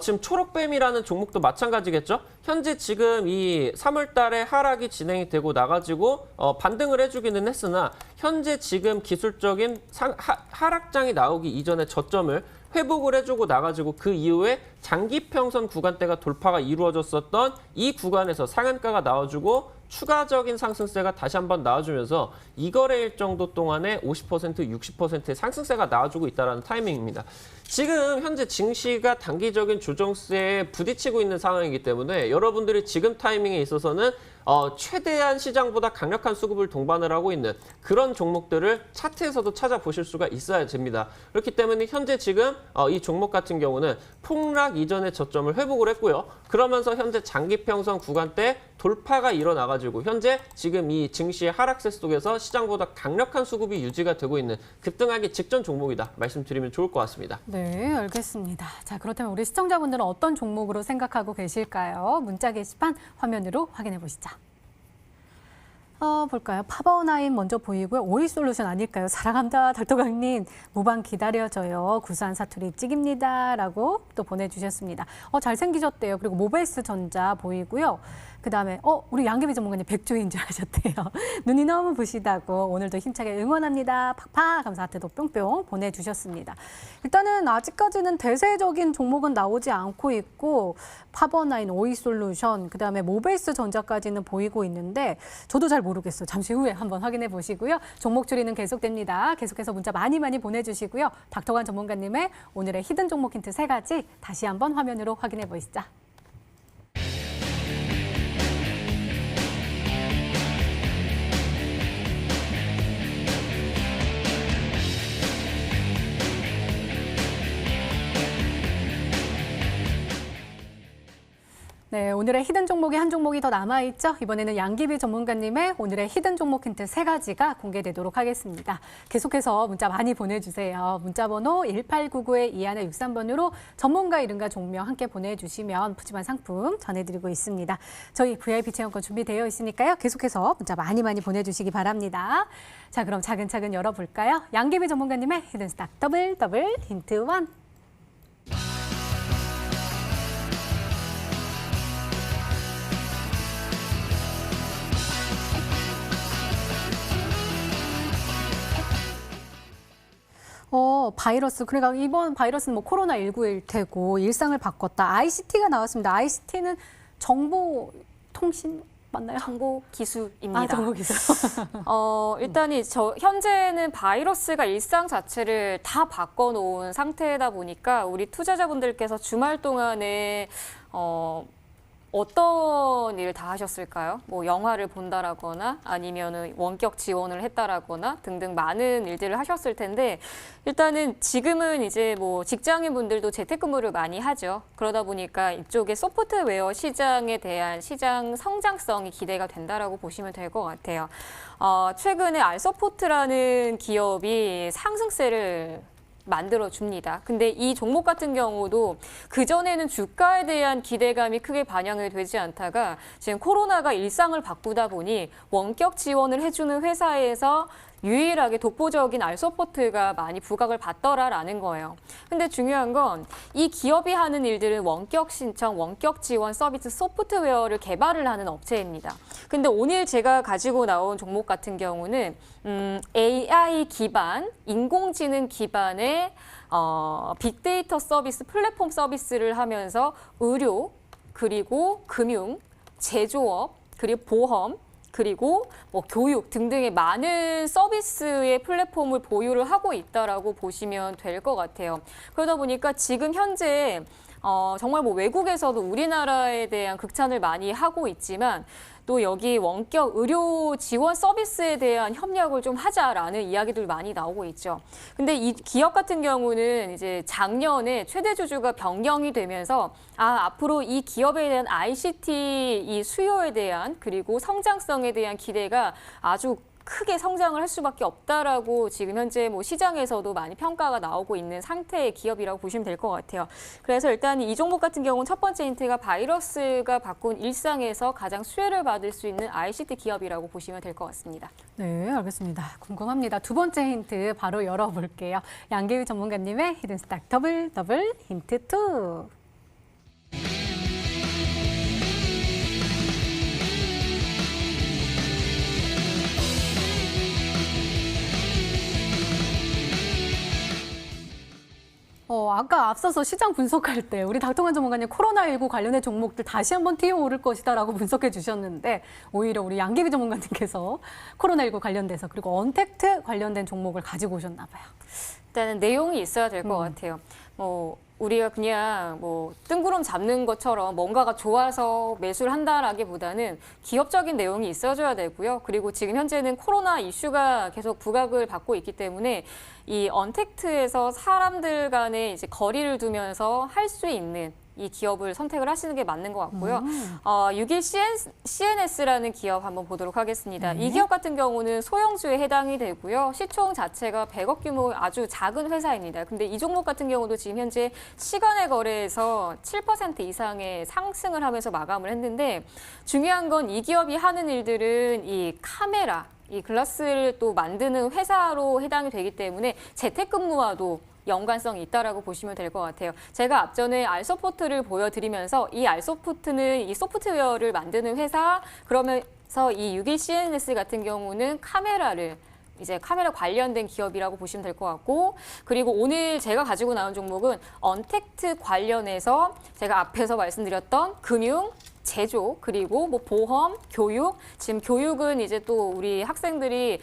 Speaker 2: 지금 초록뱀이라는 종목도 마찬가지겠죠. 현재 지금 이 3월 달에 하락이 진행이 되고 나가지고 반등을 해주기는 했으나 현재 지금 기술적인 하락장이 나오기 이전에 저점을 회복을 해주고 나가지고 그 이후에 장기평선 구간대가 돌파가 이루어졌었던 이 구간에서 상한가가 나와주고 추가적인 상승세가 다시 한번 나와주면서 이거래일 정도 동안에 50%, 60%의 상승세가 나와주고 있다는 타이밍입니다. 지금 현재 증시가 단기적인 조정세에 부딪히고 있는 상황이기 때문에 여러분들이 지금 타이밍에 있어서는 최대한 시장보다 강력한 수급을 동반을 하고 있는 그런 종목들을 차트에서도 찾아보실 수가 있어야 됩니다. 그렇기 때문에 현재 지금 이 종목 같은 경우는 폭락 이전의 저점을 회복을 했고요. 그러면서 현재 장기평선 구간대 돌파가 일어나가지고 있어가지고 현재 지금 이 증시의 하락세 속에서 시장보다 강력한 수급이 유지가 되고 있는 급등하기 직전 종목이다 말씀드리면 좋을 것 같습니다.
Speaker 1: 네, 알겠습니다. 자, 그렇다면 우리 시청자분들은 어떤 종목으로 생각하고 계실까요? 문자 게시판 화면으로 확인해 보시죠. 볼까요? 파버나인 먼저 보이고요. 오이솔루션 아닐까요? 사랑합니다. 닥터강님, 무방 기다려져요. 구수한 사투리 찍입니다. 라고 또 보내주셨습니다. 잘생기셨대요. 그리고 모베스 전자 보이고요. 그 다음에 우리 양귀비 전문가님 백조인 줄 아셨대요. 눈이 너무 부시다고 오늘도 힘차게 응원합니다. 팍팍 하면서 하트도 뿅뿅 보내주셨습니다. 일단은 아직까지는 대세적인 종목은 나오지 않고 있고 파버나인, 오이솔루션, 그 다음에 모베이스 전자까지는 보이고 있는데 저도 잘 모르겠어요. 잠시 후에 한번 확인해 보시고요. 종목 추리는 계속됩니다. 계속해서 문자 많이 보내주시고요. 닥터관 전문가님의 오늘의 히든 종목 힌트 3가지 다시 한번 화면으로 확인해 보시죠. 네, 오늘의 히든 종목이 한 종목이 더 남아있죠. 이번에는 양귀비 전문가님의 오늘의 히든 종목 힌트 3가지가 공개되도록 하겠습니다. 계속해서 문자 많이 보내주세요. 문자번호 1899에 2163번으로 전문가 이름과 종명 함께 보내주시면 푸짐한 상품 전해드리고 있습니다. 저희 VIP 체험권 준비되어 있으니까요. 계속해서 문자 많이 보내주시기 바랍니다. 자, 그럼 차근차근 열어볼까요? 양귀비 전문가님의 히든 스탁 더블 힌트 1. 바이러스. 그러니까 이번 바이러스는 뭐 코로나19일 테고 일상을 바꿨다. ICT가 나왔습니다. ICT는 정보통신 맞나요?
Speaker 3: 정보기술입니다.
Speaker 1: 정보기술.
Speaker 3: 일단은 현재는 바이러스가 일상 자체를 다 바꿔놓은 상태다 보니까 우리 투자자분들께서 주말 동안에 어떤 일을 다 하셨을까요? 뭐 영화를 본다라거나 아니면은 원격 지원을 했다라거나 등등 많은 일들을 하셨을 텐데 일단은 지금은 이제 뭐 직장인 분들도 재택근무를 많이 하죠. 그러다 보니까 이쪽에 소프트웨어 시장에 대한 시장 성장성이 기대가 된다라고 보시면 될 것 같아요. 최근에 알서포트라는 기업이 상승세를 만들어줍니다. 근데 이 종목 같은 경우도 그전에는 주가에 대한 기대감이 크게 반영이 되지 않다가 지금 코로나가 일상을 바꾸다 보니 원격 지원을 해주는 회사에서 유일하게 독보적인 알서포트가 많이 부각을 받더라라는 거예요. 근데 중요한 건 이 기업이 하는 일들은 원격 신청, 원격 지원 서비스 소프트웨어를 개발을 하는 업체입니다. 근데 오늘 제가 가지고 나온 종목 같은 경우는 AI 기반, 인공지능 기반의 빅데이터 서비스, 플랫폼 서비스를 하면서 의료, 그리고 금융, 제조업, 그리고 보험, 그리고 뭐 교육 등등의 많은 서비스의 플랫폼을 보유를 하고 있다라고 보시면 될 것 같아요. 그러다 보니까 지금 현재 정말 뭐 외국에서도 우리나라에 대한 극찬을 많이 하고 있지만 또 여기 원격 의료 지원 서비스에 대한 협력을 좀 하자라는 이야기들 많이 나오고 있죠. 근데 이 기업 같은 경우는 이제 작년에 최대 주주가 변경이 되면서 앞으로 이 기업에 대한 ICT 이 수요에 대한 그리고 성장성에 대한 기대가 아주 크게 성장을 할 수밖에 없다라고 지금 현재 뭐 시장에서도 많이 평가가 나오고 있는 상태의 기업이라고 보시면 될 것 같아요. 그래서 일단 이 종목 같은 경우는 첫 번째 힌트가 바이러스가 바꾼 일상에서 가장 수혜를 받을 수 있는 ICT 기업이라고 보시면 될 것 같습니다.
Speaker 1: 네, 알겠습니다. 궁금합니다. 두 번째 힌트 바로 열어볼게요. 양귀비 전문가님의 히든 스탁 더블 힌트 2. 아까 앞서서 시장 분석할 때 우리 닥터관 전문가님 코로나19 관련된 종목들 다시 한번 튀어오를 것이다라고 분석해 주셨는데 오히려 우리 양귀비 전문가님께서 코로나19 관련돼서 그리고 언택트 관련된 종목을 가지고 오셨나 봐요.
Speaker 3: 일단은 내용이 있어야 될 것 같아요. 뭐 우리가 그냥 뭐 뜬구름 잡는 것처럼 뭔가가 좋아서 매수를 한다라기보다는 기업적인 내용이 있어줘야 되고요. 그리고 지금 현재는 코로나 이슈가 계속 부각을 받고 있기 때문에 이 언택트에서 사람들 간에 이제 거리를 두면서 할 수 있는 이 기업을 선택을 하시는 게 맞는 것 같고요. 6일 CNS라는 기업 한번 보도록 하겠습니다. 이 기업 같은 경우는 소형주에 해당이 되고요. 시총 자체가 100억 규모 아주 작은 회사입니다. 근데 이 종목 같은 경우도 지금 현재 시간의 거래에서 7% 이상의 상승을 하면서 마감을 했는데 중요한 건 이 기업이 하는 일들은 이 카메라, 이 글라스를 또 만드는 회사로 해당이 되기 때문에 재택근무와도 연관성이 있다라고 보시면 될 것 같아요. 제가 앞전에 알소프트를 보여드리면서 이 알소프트는 이 소프트웨어를 만드는 회사, 그러면서 이 6일 CNS 같은 경우는 이제 카메라 관련된 기업이라고 보시면 될 것 같고, 그리고 오늘 제가 가지고 나온 종목은 언택트 관련해서 제가 앞에서 말씀드렸던 금융, 제조, 그리고 뭐 보험, 교육, 지금 교육은 이제 또 우리 학생들이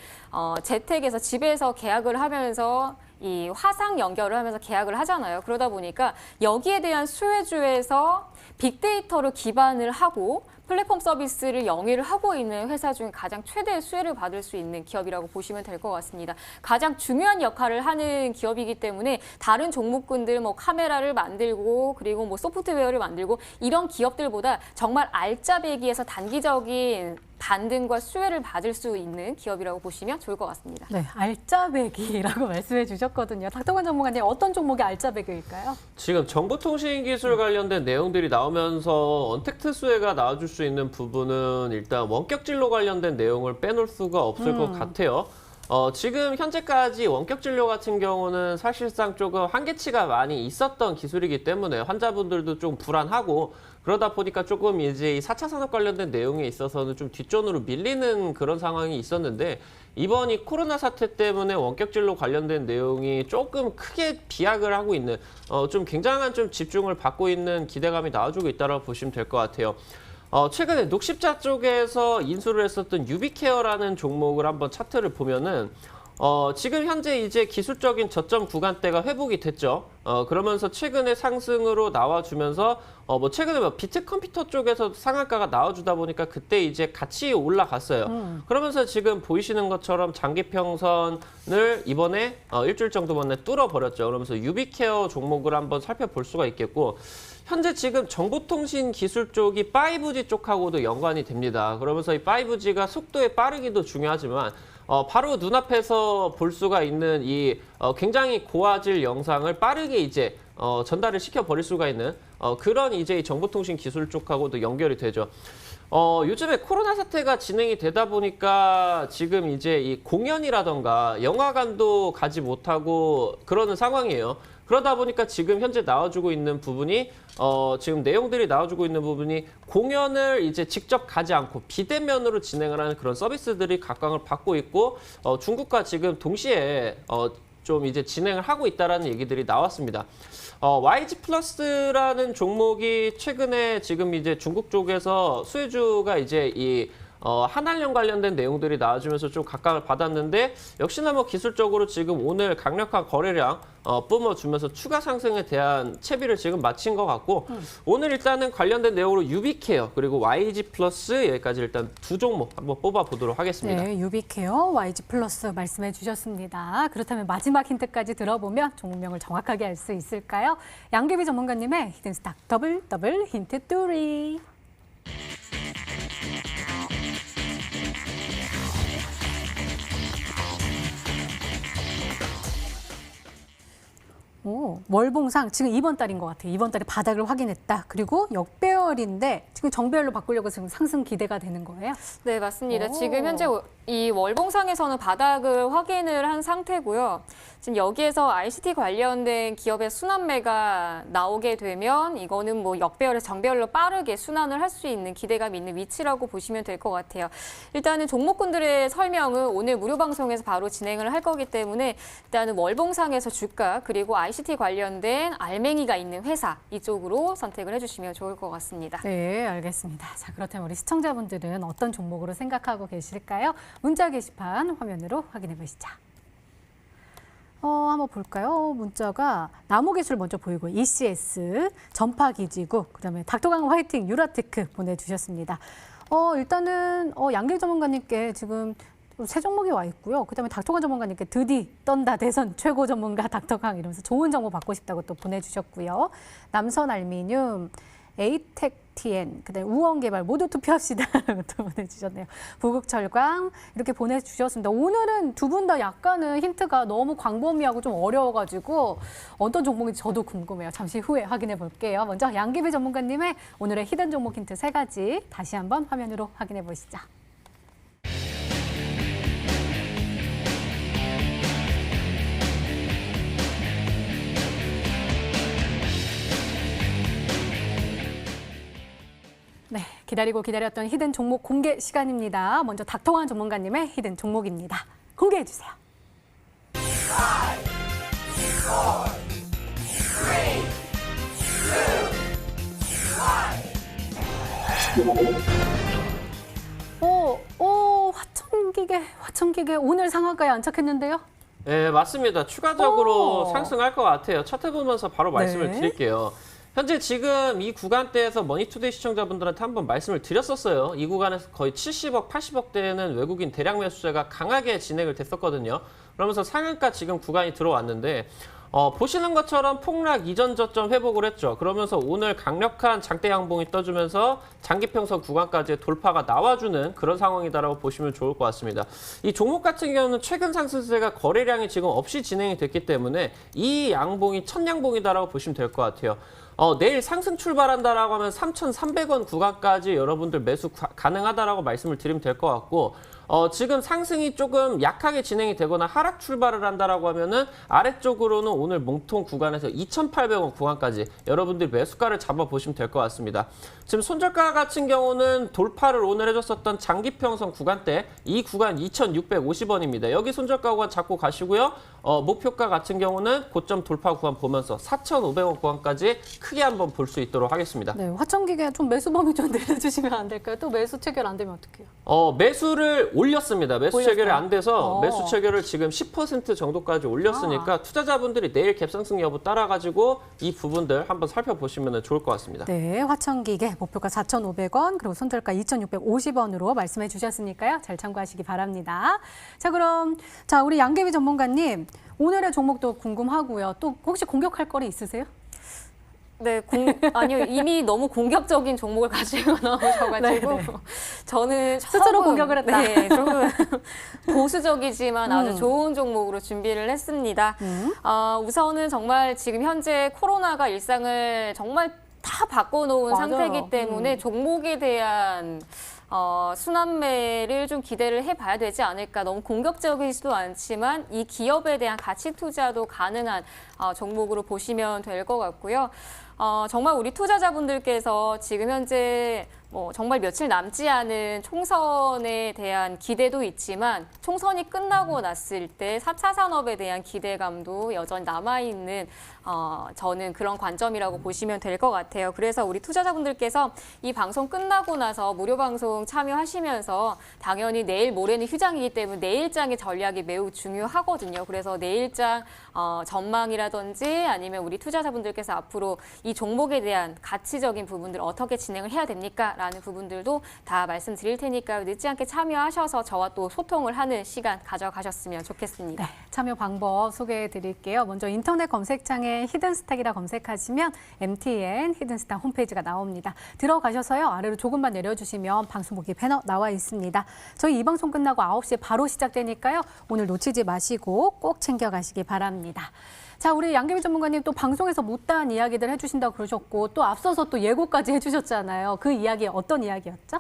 Speaker 3: 재택에서 집에서 계약을 하면서 이 화상 연결을 하면서 계약을 하잖아요. 그러다 보니까 여기에 대한 수혜주에서 빅데이터로 기반을 하고 플랫폼 서비스를 영위를 하고 있는 회사 중에 가장 최대의 수혜를 받을 수 있는 기업이라고 보시면 될 것 같습니다. 가장 중요한 역할을 하는 기업이기 때문에 다른 종목군들 뭐 카메라를 만들고 그리고 뭐 소프트웨어를 만들고 이런 기업들보다 정말 알짜배기에서 단기적인 반등과 수혜를 받을 수 있는 기업이라고 보시면 좋을 것 같습니다.
Speaker 1: 네, 알짜배기라고 말씀해 주셨거든요. 닥터관 전문가님, 어떤 종목이 알짜배기일까요?
Speaker 2: 지금 정보통신기술 관련된 내용들이 나오면서 언택트 수혜가 나와줄 수 있는 부분은 일단 원격진로 관련된 내용을 빼놓을 수가 없을 것 같아요. 지금 현재까지 원격진료 같은 경우는 사실상 조금 한계치가 많이 있었던 기술이기 때문에 환자분들도 좀 불안하고 그러다 보니까 조금 이제 이 4차 산업 관련된 내용에 있어서는 좀 뒷전으로 밀리는 그런 상황이 있었는데 이번 이 코로나 사태 때문에 원격진료 관련된 내용이 조금 크게 비약을 하고 있는 좀 굉장한 좀 집중을 받고 있는 기대감이 나와주고 있다고 보시면 될 것 같아요. 최근에 녹십자 쪽에서 인수를 했었던 유비케어라는 종목을 한번 차트를 보면은 지금 현재 이제 기술적인 저점 구간대가 회복이 됐죠. 그러면서 최근에 상승으로 나와주면서 뭐 최근에 뭐 비트 컴퓨터 쪽에서 상한가가 나와주다 보니까 그때 이제 같이 올라갔어요. 그러면서 지금 보이시는 것처럼 장기평선을 이번에 일주일 정도 만에 뚫어버렸죠. 그러면서 유비케어 종목을 한번 살펴볼 수가 있겠고 현재 지금 정보통신 기술 쪽이 5G 쪽하고도 연관이 됩니다. 그러면서 이 5G가 속도의 빠르기도 중요하지만 바로 눈앞에서 볼 수가 있는 이 굉장히 고화질 영상을 빠르게 이제 전달을 시켜버릴 수가 있는 그런 이제 이 정보통신 기술 쪽하고도 연결이 되죠. 요즘에 코로나 사태가 진행이 되다 보니까 지금 이제 이 공연이라던가 영화관도 가지 못하고 그러는 상황이에요. 그러다 보니까 지금 현재 나와주고 있는 부분이 지금 내용들이 나와주고 있는 부분이 공연을 이제 직접 가지 않고 비대면으로 진행을 하는 그런 서비스들이 각광을 받고 있고 중국과 지금 동시에 좀 이제 진행을 하고 있다라는 얘기들이 나왔습니다. YG 플러스라는 종목이 최근에 지금 이제 중국 쪽에서 수혜주가 이제 이 한알령 관련된 내용들이 나와주면서 좀 각광을 받았는데 역시나 뭐 기술적으로 지금 오늘 강력한 거래량 뿜어주면서 추가 상승에 대한 채비를 지금 마친 것 같고 오늘 일단은 관련된 내용으로 유비케어 그리고 YG 플러스 여기까지 일단 두 종목 한번 뽑아보도록 하겠습니다.
Speaker 1: 네, 유비케어, YG 플러스 말씀해 주셨습니다. 그렇다면 마지막 힌트까지 들어보면 종목명을 정확하게 알 수 있을까요? 양규비 전문가님의 히든스탁 더블 힌트 뚜리. 월봉상 지금 이번 달인 것 같아요. 이번 달에 바닥을 확인했다. 그리고 역배열인데 지금 정배열로 바꾸려고 지금 상승 기대가 되는 거예요?
Speaker 3: 네, 맞습니다.
Speaker 1: 오.
Speaker 3: 지금 현재 이 월봉상에서는 바닥을 확인을 한 상태고요. 지금 여기에서 ICT 관련된 기업의 순환매가 나오게 되면 이거는 뭐 역배열에서 정배열로 빠르게 순환을 할 수 있는 기대감이 있는 위치라고 보시면 될 것 같아요. 일단은 종목군들의 설명은 오늘 무료 방송에서 바로 진행을 할 거기 때문에 일단은 월봉상에서 주가 그리고 ICT 관련된 알맹이가 있는 회사 이쪽으로 선택을 해주시면 좋을 것 같습니다.
Speaker 1: 네, 알겠습니다. 자, 그렇다면 우리 시청자분들은 어떤 종목으로 생각하고 계실까요? 문자 게시판 화면으로 확인해 보시죠. 한번 볼까요? 문자가 나무기술 먼저 보이고 ECS, 전파기지국, 그다음에 닥터강 화이팅, 유라테크 보내주셨습니다. 일단은 양길 전문가님께 지금 새 종목이 와 있고요. 그다음에 닥터강 전문가님께 드디 떤다 대선 최고 전문가 닥터강 이러면서 좋은 정보 받고 싶다고 또 보내주셨고요. 남선 알미늄, 에이텍TN, 그다음에 우원개발 모두 투표합시다라고 또 보내주셨네요. 부국철강 이렇게 보내주셨습니다. 오늘은 두 분 다 약간은 힌트가 너무 광범위하고 좀 어려워가지고 어떤 종목인지 저도 궁금해요. 잠시 후에 확인해 볼게요. 먼저 양기비 전문가님의 오늘의 히든 종목 힌트 3가지 다시 한번 화면으로 확인해 보시죠. 네, 기다리고 기다렸던 히든 종목 공개 시간입니다. 먼저 닥터강 전문가님의 히든 종목입니다. 공개해 주세요. 화천기계 오늘 상한가에 안착했는데요.
Speaker 2: 네, 맞습니다. 추가적으로
Speaker 1: 오.
Speaker 2: 상승할 것 같아요. 차트 보면서 바로 말씀을
Speaker 1: 네.
Speaker 2: 드릴게요. 현재 지금 이 구간대에서 머니투데이 시청자분들한테 한번 말씀을 드렸었어요. 이 구간에서 거의 70억, 80억대는 외국인 대량 매수세가 강하게 진행을 됐었거든요. 그러면서 상한가 지금 구간이 들어왔는데 보시는 것처럼 폭락 이전 저점 회복을 했죠. 그러면서 오늘 강력한 장대 양봉이 떠주면서 장기평선 구간까지 돌파가 나와주는 그런 상황이다라고 보시면 좋을 것 같습니다. 이 종목 같은 경우는 최근 상승세가 거래량이 지금 없이 진행이 됐기 때문에 이 양봉이 첫 양봉이다라고 보시면 될 것 같아요. 내일 상승 출발한다라고 하면 3,300원 구간까지 여러분들 매수 가능하다라고 말씀을 드리면 될 것 같고 지금 상승이 조금 약하게 진행이 되거나 하락 출발을 한다라고 하면은 아래쪽으로는 오늘 몸통 구간에서 2,800원 구간까지 여러분들 매수가를 잡아보시면 될 것 같습니다. 지금 손절가 같은 경우는 돌파를 오늘 해줬었던 장기평선 구간대 이 구간 2,650원입니다. 여기 손절가 구간 잡고 가시고요. 목표가 같은 경우는 고점 돌파 구간 보면서 4,500원 구간까지 크게 한번 볼 수 있도록 하겠습니다.
Speaker 1: 네, 화천기계 좀 매수 범위 좀 내려주시면 안 될까요? 또 매수 체결 안 되면 어떡해요?
Speaker 2: 매수를 올렸습니다. 매수
Speaker 1: 올렸어요?
Speaker 2: 체결이 안 돼서
Speaker 1: 어.
Speaker 2: 매수 체결을 지금 10% 정도까지 올렸으니까 투자자분들이 내일 갭상승 여부 따라가지고 이 부분들 한번 살펴보시면 좋을 것 같습니다.
Speaker 1: 네, 화천기계 목표가 4,500원 그리고 손절가 2,650원으로 말씀해 주셨으니까요. 잘 참고하시기 바랍니다. 자, 그럼 우리 양계비 전문가님 오늘의 종목도 궁금하고요. 또 혹시 공격할 거리 있으세요?
Speaker 3: 네, 아니요. 이미 너무 공격적인 종목을 가지고 나오셔가지고
Speaker 1: 네, 네.
Speaker 3: 저는
Speaker 1: 스스로
Speaker 3: 조금,
Speaker 1: 공격을 했다.
Speaker 3: 네, 조금 보수적이지만 아주 좋은 종목으로 준비를 했습니다. 우선은 정말 지금 현재 코로나가 일상을 정말 다 바꿔놓은
Speaker 1: 맞아요.
Speaker 3: 상태이기 때문에 종목에 대한 순환매를 좀 기대를 해봐야 되지 않을까. 너무 공격적이지도 않지만 이 기업에 대한 가치 투자도 가능한 종목으로 보시면 될 것 같고요. 정말 우리 투자자분들께서 지금 현재 정말 며칠 남지 않은 총선에 대한 기대도 있지만 총선이 끝나고 났을 때 4차 산업에 대한 기대감도 여전히 남아있는 저는 그런 관점이라고 보시면 될 것 같아요. 그래서 우리 투자자분들께서 이 방송 끝나고 나서 무료 방송 참여하시면서 당연히 내일 모레는 휴장이기 때문에 내일장의 전략이 매우 중요하거든요. 그래서 내일장 전망이라든지 아니면 우리 투자자분들께서 앞으로 이 종목에 대한 가치적인 부분들 어떻게 진행을 해야 됩니까? 라는 부분들도 다 말씀드릴 테니까요. 늦지 않게 참여하셔서 저와 또 소통을 하는 시간 가져가셨으면 좋겠습니다.
Speaker 1: 네, 참여 방법 소개해 드릴게요. 먼저 인터넷 검색창에 히든스탁이라 검색하시면 MTN 히든스탁 홈페이지가 나옵니다. 들어가셔서요. 아래로 조금만 내려주시면 방송 보기 패널 나와 있습니다. 저희 이 방송 끝나고 9시에 바로 시작되니까요. 오늘 놓치지 마시고 꼭 챙겨가시기 바랍니다. 자, 우리 양계비 전문가님 또 방송에서 못다한 이야기들 해주신다고 그러셨고 또 앞서서 또 예고까지 해주셨잖아요. 그 이야기 어떤 이야기였죠?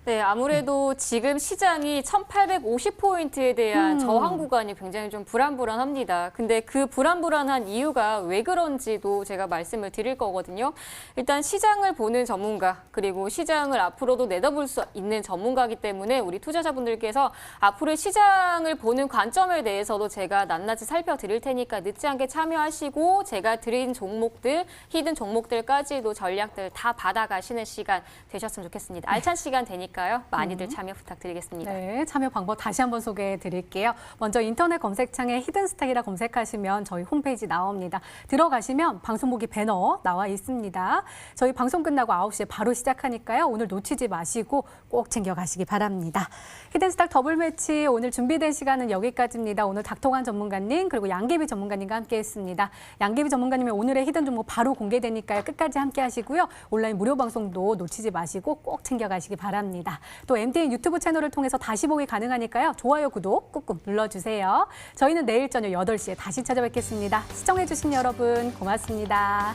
Speaker 3: 네, 아무래도 지금 시장이 1850포인트에 대한 저항 구간이 굉장히 좀 불안불안합니다. 근데 그 불안불안한 이유가 왜 그런지도 제가 말씀을 드릴 거거든요. 일단 시장을 보는 전문가, 그리고 시장을 앞으로도 내다볼 수 있는 전문가이기 때문에 우리 투자자분들께서 앞으로의 시장을 보는 관점에 대해서도 제가 낱낱이 살펴드릴 테니까 늦지 않게 참여하시고 제가 드린 종목들, 히든 종목들까지도 전략들 다 받아가시는 시간 되셨으면 좋겠습니다. 알찬 시간 되니까 되니까요. 많이들 참여 부탁드리겠습니다.
Speaker 1: 네, 참여 방법 다시 한번 소개해 드릴게요. 먼저 인터넷 검색창에 히든스탁이라 검색하시면 저희 홈페이지 나옵니다. 들어가시면 방송보기 배너 나와 있습니다. 저희 방송 끝나고 9시에 바로 시작하니까요. 오늘 놓치지 마시고 꼭 챙겨가시기 바랍니다. 히든스탁 더블 매치 오늘 준비된 시간은 여기까지입니다. 오늘 닥통환 전문가님 그리고 양계비 전문가님과 함께했습니다. 양계비 전문가님의 오늘의 히든 종목 바로 공개되니까요. 끝까지 함께 하시고요. 온라인 무료 방송도 놓치지 마시고 꼭 챙겨가시기 바랍니다. 또 MTN 유튜브 채널을 통해서 다시 보기 가능하니까요. 좋아요, 구독 꾹꾹 눌러주세요. 저희는 내일 저녁 8시에 다시 찾아뵙겠습니다. 시청해주신 여러분 고맙습니다.